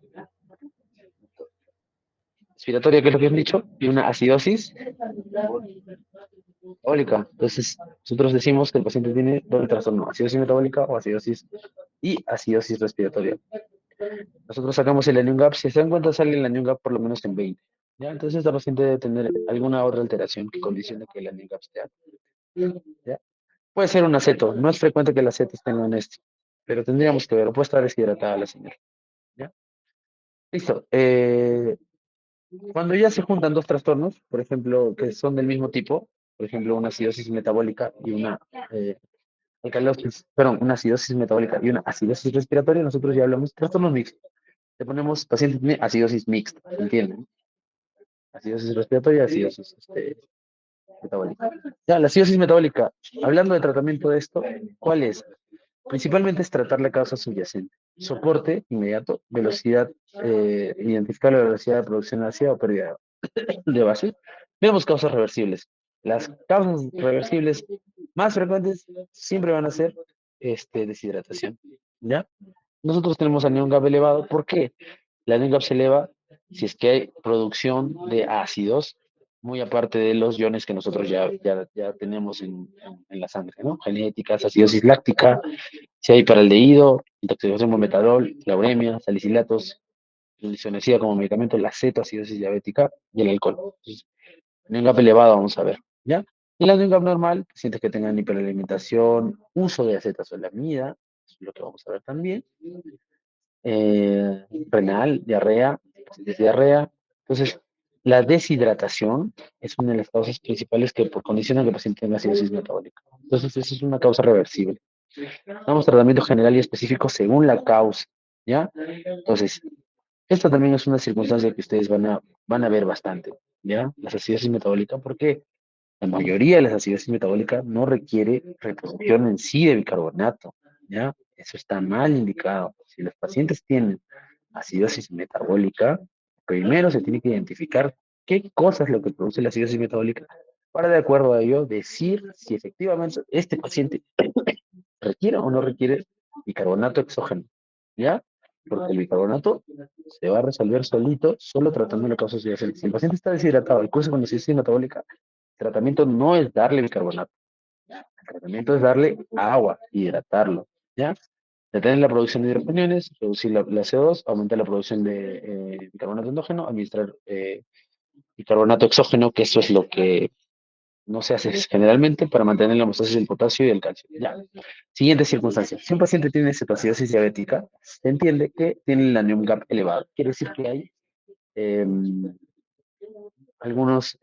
respiratoria, que es lo que han dicho, y una acidosis metabólica. Entonces, nosotros decimos que el paciente tiene doble trastorno, acidosis metabólica o acidosis y acidosis respiratoria. Nosotros sacamos el anion gap, si se dan cuenta sale el anion gap por lo menos en 20. ¿Ya? Entonces esta paciente debe tener alguna otra alteración que condicione que el anion gap esté alto. ¿Ya? Puede ser un aceto, no es frecuente que el aceto esté en este, pero tendríamos que ver, o puede estar deshidratada la señora. ¿Ya? Listo. Cuando ya se juntan dos trastornos, por ejemplo, que son del mismo tipo, por ejemplo, una acidosis metabólica y una una acidosis metabólica y una acidosis respiratoria, nosotros ya hablamos de trastornos mixtos. Le ponemos paciente tiene acidosis mixta, ¿entienden? Acidosis respiratoria, acidosis metabólica. Ya, la acidosis metabólica, hablando de tratamiento de esto, ¿cuál es? Principalmente es tratar la causa subyacente. Soporte inmediato, velocidad, identificar la velocidad de producción ácida o pérdida de base. Vemos causas reversibles. Las causas reversibles más frecuentes siempre van a ser deshidratación. ¿Ya? Nosotros tenemos anión GAP elevado. ¿Por qué? La anión GAP se eleva si es que hay producción de ácidos, muy aparte de los iones que nosotros ya tenemos en la sangre, ¿no? Genéticas, acidosis láctica, si hay paraldehído, intoxicación por metanol, la uremia, salicilatos, el isoniazida como medicamento, la cetoacidosis diabética y el alcohol. Entonces, anión GAP elevado, vamos a ver, ¿ya? Y la anión GAP normal, pacientes que tengan hiperalimentación, uso de acetazolamida, eso es lo que vamos a ver también, renal, diarrea, pacientes de diarrea. Entonces, la deshidratación es una de las causas principales que condicionan que el paciente tenga acidosis metabólica. Entonces, esa es una causa reversible. Damos tratamiento general y específico según la causa, ¿ya? Entonces, esto también es una circunstancia que ustedes van a ver bastante, ¿ya? La acidosis metabólica, porque la mayoría de las acidosis metabólicas no requiere reposición en sí de bicarbonato, ¿ya? Eso está mal indicado. Si los pacientes tienen acidosis metabólica, primero se tiene que identificar qué cosa es lo que produce la acidosis metabólica para de acuerdo a ello decir si efectivamente este paciente requiere o no requiere bicarbonato exógeno, ¿ya? Porque el bicarbonato se va a resolver solito, solo tratando la causa subyacente. Si el paciente está deshidratado y cursa con acidosis metabólica, el tratamiento no es darle bicarbonato, el tratamiento es darle agua, hidratarlo, ¿ya? Detener la producción de hidrogeniones, reducir la CO2, aumentar la producción de bicarbonato endógeno, administrar bicarbonato exógeno, que eso es lo que no se hace generalmente para mantener la homeostasis del potasio y del calcio. Ya. Siguiente circunstancia. Si un paciente tiene cetoacidosis diabética, se entiende que tiene el anion gap elevado. Quiere decir que hay eh, algunos,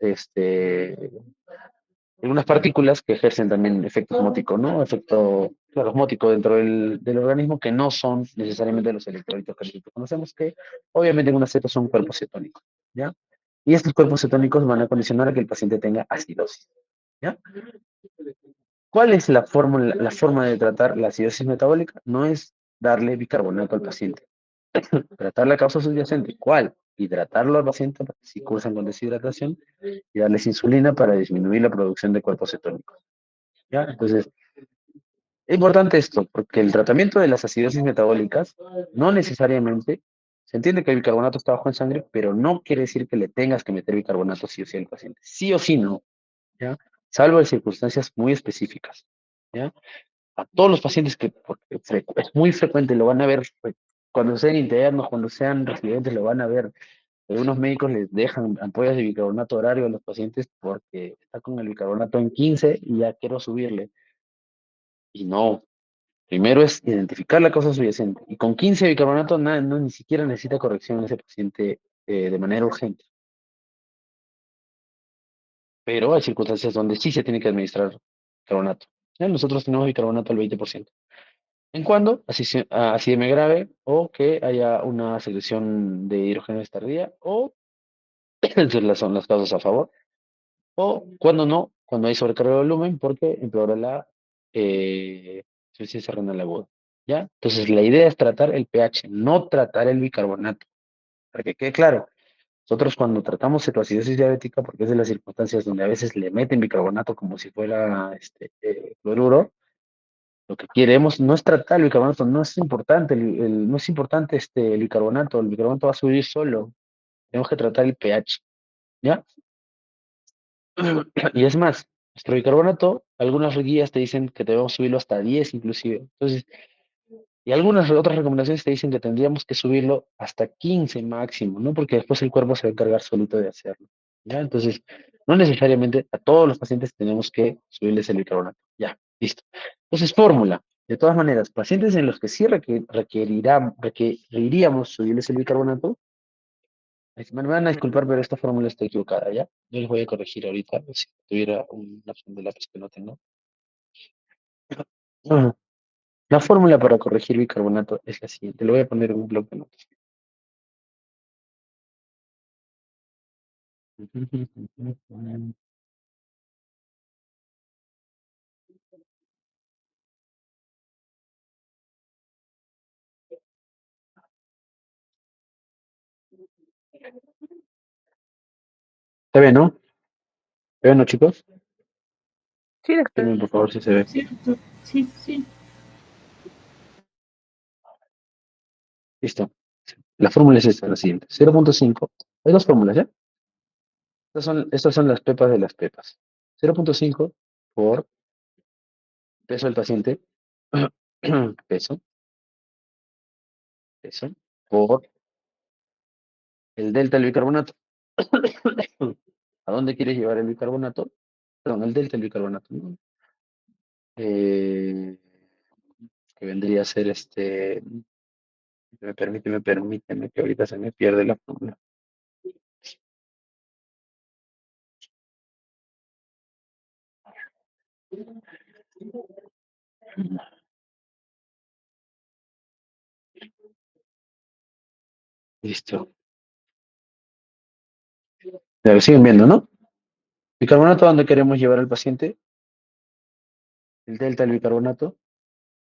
algunas partículas que ejercen también efecto osmótico, ¿no? Efecto, claro, osmótico dentro del organismo que no son necesariamente los electrolitos que nosotros conocemos, que obviamente en una ceta son cuerpos cetónicos, ¿ya? Y estos cuerpos cetónicos van a condicionar a que el paciente tenga acidosis, ¿ya? ¿Cuál es la forma de tratar la acidosis metabólica? No es darle bicarbonato al paciente. Tratar la causa subyacente. ¿Cuál? Hidratarlo al paciente si cursan con deshidratación y darles insulina para disminuir la producción de cuerpos cetónicos. ¿Ya? Entonces, es importante esto, porque el tratamiento de las acidosis metabólicas no necesariamente, se entiende que el bicarbonato está bajo en sangre, pero no quiere decir que le tengas que meter bicarbonato sí o sí al paciente. Sí o sí no, ¿ya? Salvo en circunstancias muy específicas, ¿ya? A todos los pacientes que porque es muy frecuente, lo van a ver cuando sean internos, cuando sean residentes, lo van a ver. Algunos médicos les dejan ampollas de bicarbonato horario a los pacientes porque está con el bicarbonato en 15 y ya quiero subirle. Y no, primero es identificar la causa subyacente. Y con 15 de bicarbonato no, ni siquiera necesita corrección en ese paciente de manera urgente. Pero hay circunstancias donde sí se tiene que administrar bicarbonato. ¿Ya? Nosotros tenemos bicarbonato al 20%. ¿En cuándo? Acidemia grave o que haya una secreción de hidrógeno tardía o son las causas a favor. O cuando no, cuando hay sobrecarga de volumen porque empeora la insuficiencia renal aguda. ¿Ya? Entonces la idea es tratar el pH, no tratar el bicarbonato. Para que quede claro, nosotros cuando tratamos cetoacidosis diabética, porque es de las circunstancias donde a veces le meten bicarbonato como si fuera cloruro, lo que queremos no es tratar el bicarbonato, no es importante, no es importante el bicarbonato va a subir solo, tenemos que tratar el pH, ¿ya? Y es más, nuestro bicarbonato, algunas guías te dicen que debemos subirlo hasta 10 inclusive, entonces, y algunas otras recomendaciones te dicen que tendríamos que subirlo hasta 15 máximo, ¿no? Porque después el cuerpo se va a encargar solito de hacerlo, ¿ya? Entonces, no necesariamente a todos los pacientes tenemos que subirles el bicarbonato, ya, listo. Entonces, fórmula. De todas maneras, pacientes en los que sí requeriríamos subirles el bicarbonato, me van a disculpar, pero esta fórmula está equivocada, ¿ya? Yo les voy a corregir ahorita, si tuviera una opción de lápiz que no tengo. Ah, la fórmula para corregir bicarbonato es la siguiente. Le voy a poner un bloque de notas. ¿Se ve, no? ¿Se ve, no, chicos? Sí, doctor. Dime, por favor, si se ve. Sí, doctor. Sí, sí. Listo. La fórmula es esta, la siguiente. 0.5. Hay dos fórmulas, ¿ya? Estas son las pepas de las pepas. 0.5 por peso del paciente. Peso, peso, por el delta del bicarbonato. ¿A dónde quieres llevar el bicarbonato? Perdón, el delta del bicarbonato, ¿no? Eh, que vendría a ser permíteme, que ahorita se me pierde la fórmula. Listo. Ya lo siguen viendo, ¿no? Bicarbonato, ¿a dónde queremos llevar al paciente? El delta del bicarbonato,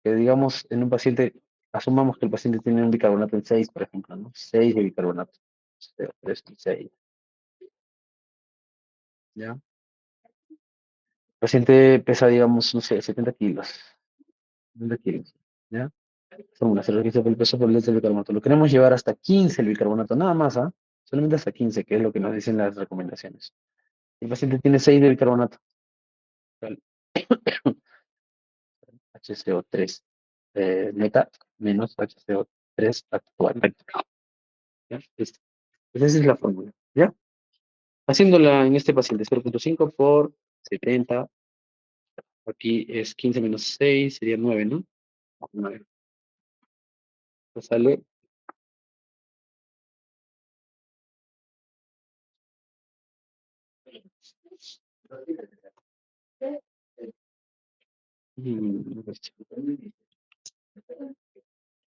que digamos en un paciente, asumamos que el paciente tiene un bicarbonato en 6, por ejemplo, ¿no? 6 de bicarbonato. 3 y 6. ¿Ya? El paciente pesa, digamos, no sé, 70 kilos. 70 kilos. ¿Ya? Fórmula, se registra por el peso por el delta del bicarbonato. Lo queremos llevar hasta 15 el bicarbonato, nada más, ¿ah? Solamente hasta 15, que es lo que nos dicen las recomendaciones. El paciente tiene 6 de bicarbonato. HCO3 neta menos HCO3 actual. ¿Ya? Listo. Pues esa es la fórmula. ¿Ya? Haciéndola en este paciente, 0.5 por 70. Aquí es 15 menos 6, sería 9, ¿no? 9. Pues sale.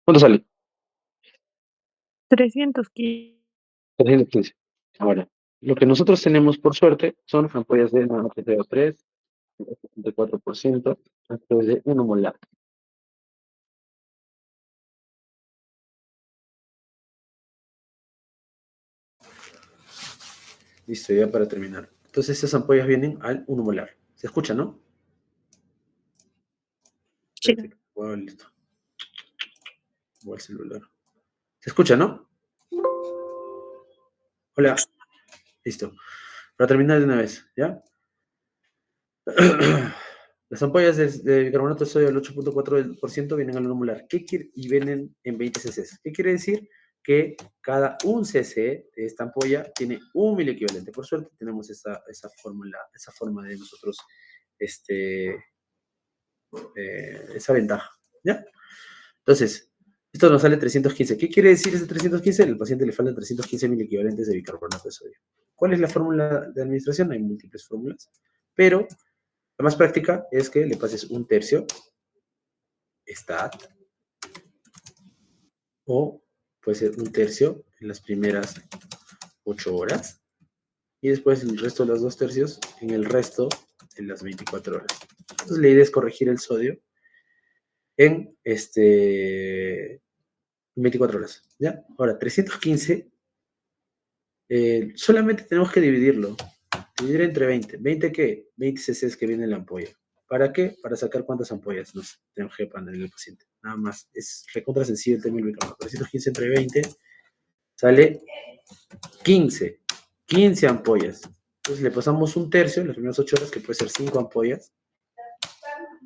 ¿Cuánto sale? 315. 315. Ahora, lo que nosotros tenemos por suerte son ampollas de HCO3, 64%, ampollas de 1 molar. Listo, ya para terminar. Entonces estas ampollas vienen al 1 molar. ¿Se escucha, no? Sí. Espérate, listo. Voy al celular. ¿Se escucha, no? Hola. Listo. Para terminar de una vez, ¿ya? Las ampollas de bicarbonato de sodio al 8.4% vienen al 1 molar. Y vienen en 20 cc. ¿Qué quiere decir? Que cada 1 cc de esta ampolla tiene 1 miliequivalente. Por suerte tenemos esa fórmula, esa forma de nosotros, esa ventaja, ¿ya? Entonces, esto nos sale 315. ¿Qué quiere decir ese 315? Al paciente le faltan 315 miliequivalentes de bicarbonato de sodio. ¿Cuál es la fórmula de administración? Hay múltiples fórmulas, pero la más práctica es que le pases 1/3 stat, o puede ser 1/3 en las primeras 8 horas, y después el resto de los 2/3 en el resto de las 24 horas. Entonces la idea es corregir el sodio en 24 horas, ¿ya? Ahora, 315, solamente tenemos que dividirlo. Dividir entre 20. ¿20 qué? 20 cc que viene en la ampolla. ¿Para qué? Para sacar cuántas ampollas nos tenemos que poner en el paciente. Nada más. Es recontra sencillo el tema del bicarbonato. 315 entre 20 sale 15. 15 ampollas. Entonces le pasamos 1/3, las primeras 8 horas, que puede ser 5 ampollas.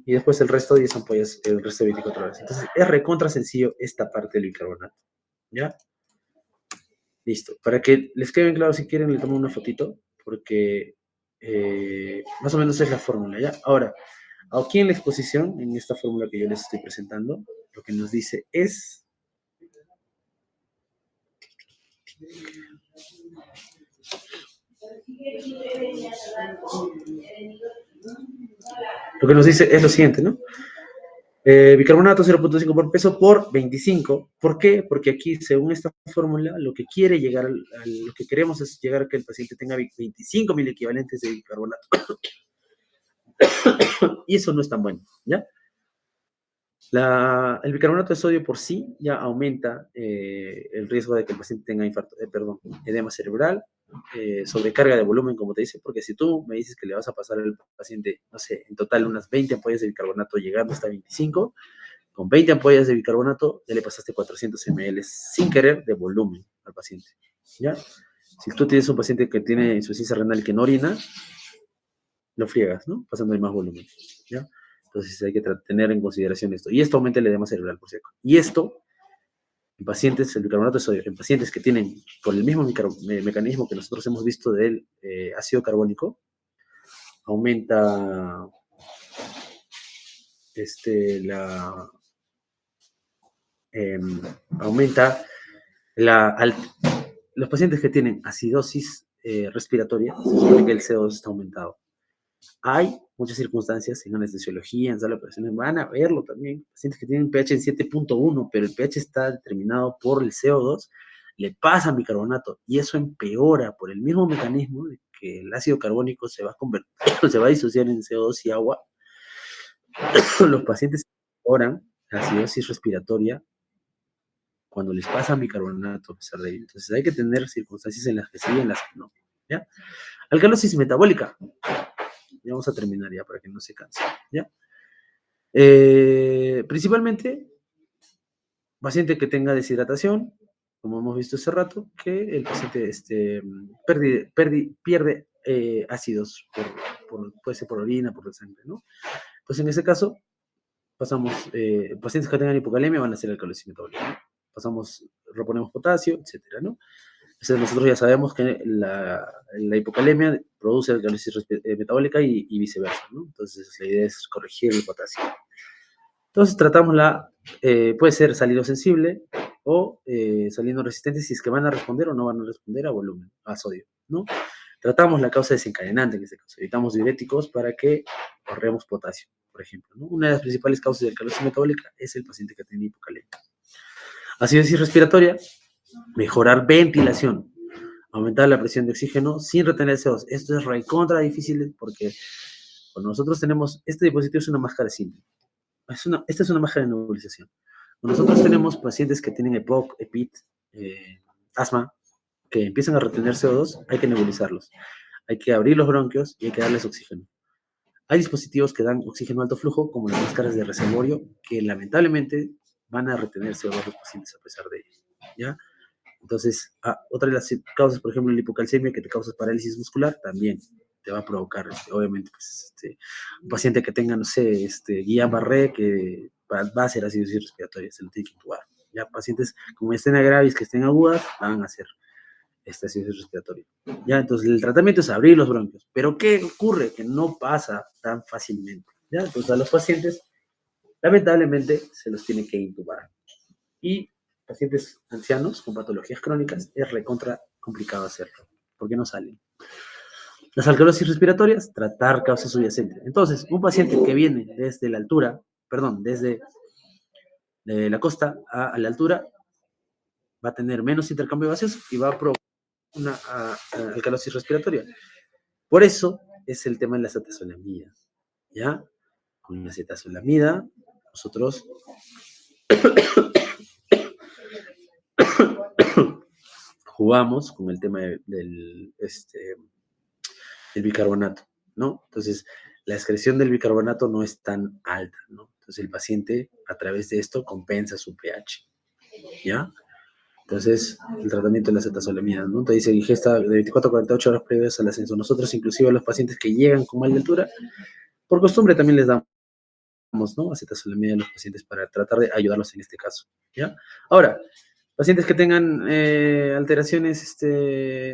Y después el resto 10 ampollas, el resto de 24 horas. Entonces es recontra sencillo esta parte del bicarbonato. ¿Ya? Listo. Para que les quede bien claro, si quieren, le tomo una fotito, porque más o menos es la fórmula, ¿ya? Ahora, aquí en la exposición, en esta fórmula que yo les estoy presentando, lo que nos dice es... Lo que nos dice es lo siguiente, ¿no? Bicarbonato 0.5 por peso por 25. ¿Por qué? Porque aquí, según esta fórmula, lo que quiere llegar lo que queremos es llegar a que el paciente tenga 25 mil equivalentes de bicarbonato. Y eso no es tan bueno, ¿ya? El bicarbonato de sodio por sí ya aumenta el riesgo de que el paciente tenga edema cerebral, sobrecarga de volumen, como te dice, porque si tú me dices que le vas a pasar al paciente, no sé, en total unas 20 ampollas de bicarbonato llegando hasta 25, con 20 ampollas de bicarbonato ya le pasaste 400 ml sin querer de volumen al paciente, ¿ya? Si tú tienes un paciente que tiene insuficiencia renal que no orina, lo friegas, ¿no? Pasándole más volumen, ¿ya? Entonces hay que tener en consideración esto. Y esto aumenta el edema cerebral, por cierto. Y esto, en pacientes, el bicarbonato de sodio, en pacientes que tienen, por el mismo mecanismo que nosotros hemos visto del ácido carbónico, aumenta aumenta los pacientes que tienen acidosis respiratoria, se supone que el CO2 está aumentado. Hay muchas circunstancias en anestesiología, en sala de operaciones, van a verlo también, pacientes que tienen pH en 7.1, pero el pH está determinado por el CO2, le pasan bicarbonato y eso empeora por el mismo mecanismo de que el ácido carbónico se va a disociar en CO2 y agua. Los pacientes empeoran la acidosis respiratoria cuando les pasan bicarbonato a pesar de ello. Entonces hay que tener circunstancias en las que sí y en las que no, ¿ya? Alcalosis metabólica. Ya vamos a terminar ya para que no se canse, ¿ya? Principalmente, paciente que tenga deshidratación, como hemos visto hace rato, que el paciente pierde ácidos, puede ser por orina, por la sangre, ¿no? Pues en ese caso, pasamos, pacientes que tengan hipocalemia van a hacer alcalosis metabólica, ¿no? Reponemos potasio, etcétera, ¿no? Entonces nosotros ya sabemos que la hipocalemia produce alcalosis metabólica y viceversa, ¿no? Entonces la idea es corregir el potasio. Entonces tratamos puede ser salino sensible o salino resistente si es que van a responder o no van a responder a volumen, a sodio, ¿no? Tratamos la causa desencadenante en este caso. Evitamos diuréticos para que ahorremos potasio, por ejemplo, ¿no? Una de las principales causas de alcalosis metabólica es el paciente que tiene hipocalemia. Acidosis respiratoria, mejorar ventilación, aumentar la presión de oxígeno sin retener CO2. Esto es recontra difícil porque cuando nosotros tenemos, este dispositivo es una máscara simple. Esta es una máscara de nebulización. Cuando nosotros tenemos pacientes que tienen EPOC, EPIT, asma, que empiezan a retener CO2, hay que nebulizarlos. Hay que abrir los bronquios y hay que darles oxígeno. Hay dispositivos que dan oxígeno alto flujo, como las máscaras de reservorio, que lamentablemente van a retener CO2 los pacientes a pesar de ello, ¿ya? Entonces, otra de las causas, por ejemplo, la hipocalcemia, que te causa parálisis muscular, también te va a provocar, obviamente, pues, un paciente que tenga, no sé, Guillain-Barré, que va a hacer acidosis respiratoria, se lo tiene que intubar. Ya pacientes con estenia gravis que estén agudas, van a hacer esta acidosis respiratoria. Ya, entonces el tratamiento es abrir los bronquios. Pero ¿qué ocurre? Que no pasa tan fácilmente. Ya, entonces a los pacientes, lamentablemente, se los tiene que intubar. Y pacientes ancianos con patologías crónicas es recontra complicado hacerlo, porque no salen. Las alcalosis respiratorias, tratar causas subyacentes. Entonces, un paciente que viene desde la altura, desde la costa a la altura, va a tener menos intercambio gaseoso y va a provocar una alcalosis respiratoria. Por eso es el tema de la acetazolamida, ¿ya? Con la acetazolamida, nosotros jugamos con el tema del bicarbonato, ¿no? Entonces, la excreción del bicarbonato no es tan alta, ¿no? Entonces, el paciente, a través de esto, compensa su pH, ¿ya? Entonces, el tratamiento de la acetazolamida, ¿no? Te dice ingesta de 24 a 48 horas previas al ascenso. Nosotros, inclusive a los pacientes que llegan con mal de altura, por costumbre también les damos, ¿no? Acetazolamida a los pacientes para tratar de ayudarlos en este caso, ¿ya? Ahora, pacientes que tengan alteraciones,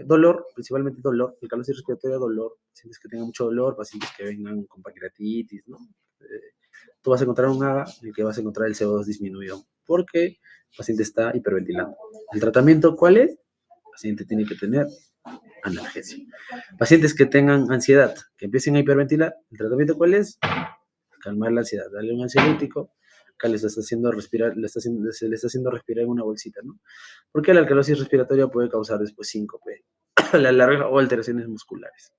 dolor, principalmente dolor, alcalosis respiratoria, dolor, pacientes que tengan mucho dolor, pacientes que vengan con pancreatitis, ¿no? Tú vas a encontrar un AGA en el que vas a encontrar el CO2 disminuido, porque el paciente está hiperventilando. ¿El tratamiento cuál es? El paciente tiene que tener analgesia. Pacientes que tengan ansiedad, que empiecen a hiperventilar, ¿el tratamiento cuál es? Calmar la ansiedad, darle un ansiolítico. Acá les está haciendo respirar, se le está haciendo respirar en una bolsita, ¿no? Porque la alcalosis respiratoria puede causar después síncope a la larga o alteraciones musculares,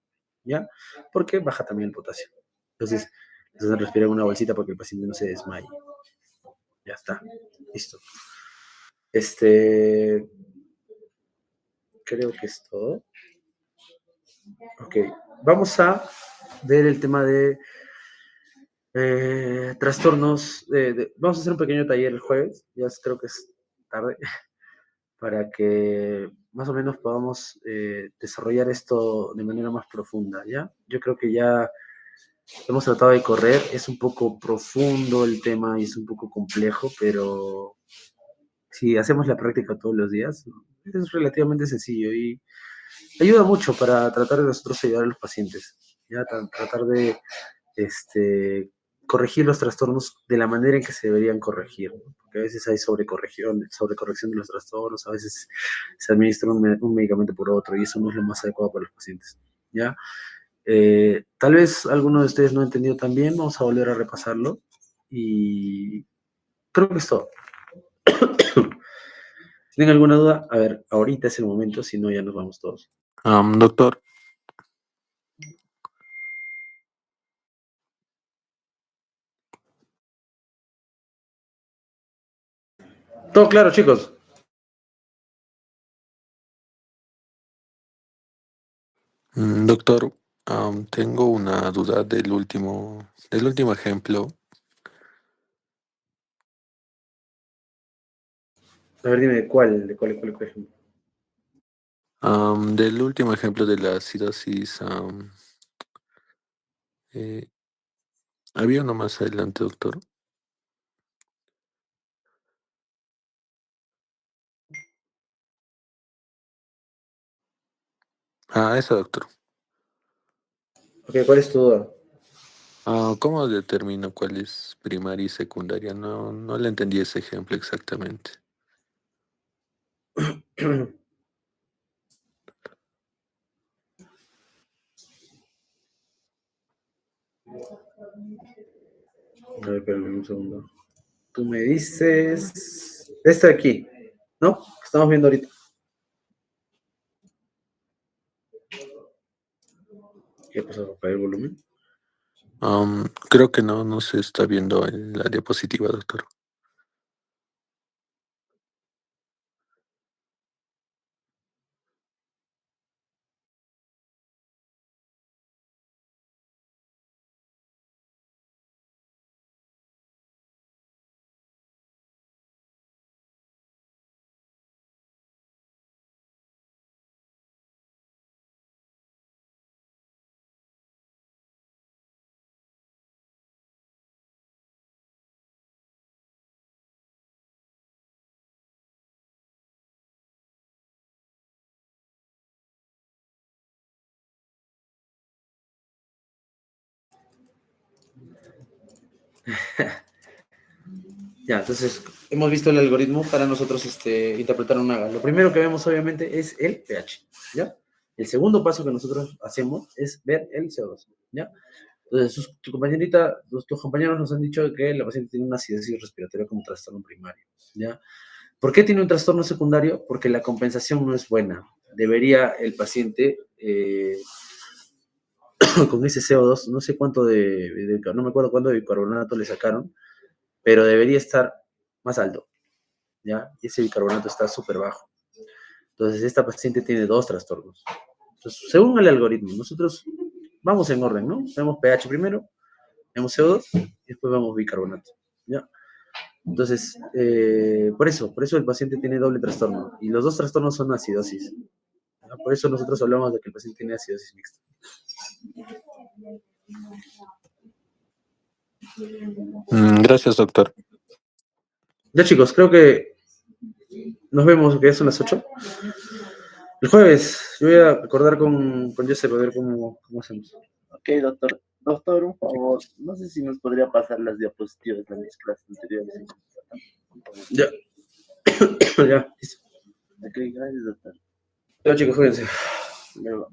¿ya? Porque baja también el potasio. Entonces, les hacen respirar en una bolsita porque el paciente no se desmaye. Ya está, listo. Creo que es todo. Ok, vamos a ver el tema de trastornos. Vamos a hacer un pequeño taller el jueves, ya creo que es tarde, para que más o menos podamos desarrollar esto de manera más profunda, ¿ya? Yo creo que ya hemos tratado de correr, es un poco profundo el tema y es un poco complejo, pero si hacemos la práctica todos los días, es relativamente sencillo y ayuda mucho para tratar de nosotros ayudar a los pacientes, ¿ya? Tratar de corregir los trastornos de la manera en que se deberían corregir, ¿no? Porque a veces hay sobrecorrección de los trastornos, a veces se administra un medicamento por otro y eso no es lo más adecuado para los pacientes, ¿ya? Tal vez alguno de ustedes no ha entendido tan bien, vamos a volver a repasarlo y creo que es todo. Si tienen alguna duda, a ver, ahorita es el momento, si no ya nos vamos todos. Doctor, Todo claro, chicos. doctor, tengo una duda del último ejemplo. A ver, dime de cuál ejemplo. Del último ejemplo de la acidosis, eh, había uno más adelante, doctor. Eso, doctor. Ok, ¿cuál es tu duda? ¿Cómo determino cuál es primaria y secundaria? No le entendí ese ejemplo exactamente. A ver, espérame un segundo. Tú me dices... Este de aquí, ¿no? Que estamos viendo ahorita. ¿Qué pasó para el volumen? Creo que no se está viendo en la diapositiva, doctor. Ya, entonces hemos visto el algoritmo para nosotros interpretar un HAGA. Lo primero que vemos obviamente es el pH, ¿ya? El segundo paso que nosotros hacemos es ver el CO2, ¿ya? Entonces, tus compañeros nos han dicho que la paciente tiene una acidosis respiratoria como trastorno primario, ¿ya? ¿Por qué tiene un trastorno secundario? Porque la compensación no es buena. Debería el paciente, con ese CO2, no sé cuánto no me acuerdo cuánto de bicarbonato le sacaron, pero debería estar más alto, ¿ya? Y ese bicarbonato está súper bajo. Entonces, esta paciente tiene dos trastornos. Entonces, según el algoritmo, nosotros vamos en orden, ¿no? Vemos pH primero, vemos CO2 y después vemos bicarbonato, ¿ya? Entonces, por eso el paciente tiene doble trastorno. Y los dos trastornos son acidosis, ¿ya? Por eso nosotros hablamos de que el paciente tiene acidosis mixta. Gracias, doctor. Ya, chicos, creo que nos vemos, que ya son las 8. El jueves, yo voy a acordar con Joseph a ver cómo hacemos. Ok, doctor. Doctor, un favor. No sé si nos podría pasar las diapositivas de mis clases anteriores. Ya. Ya, listo. Ok, gracias, doctor. Ya, chicos, cuídense. Luego.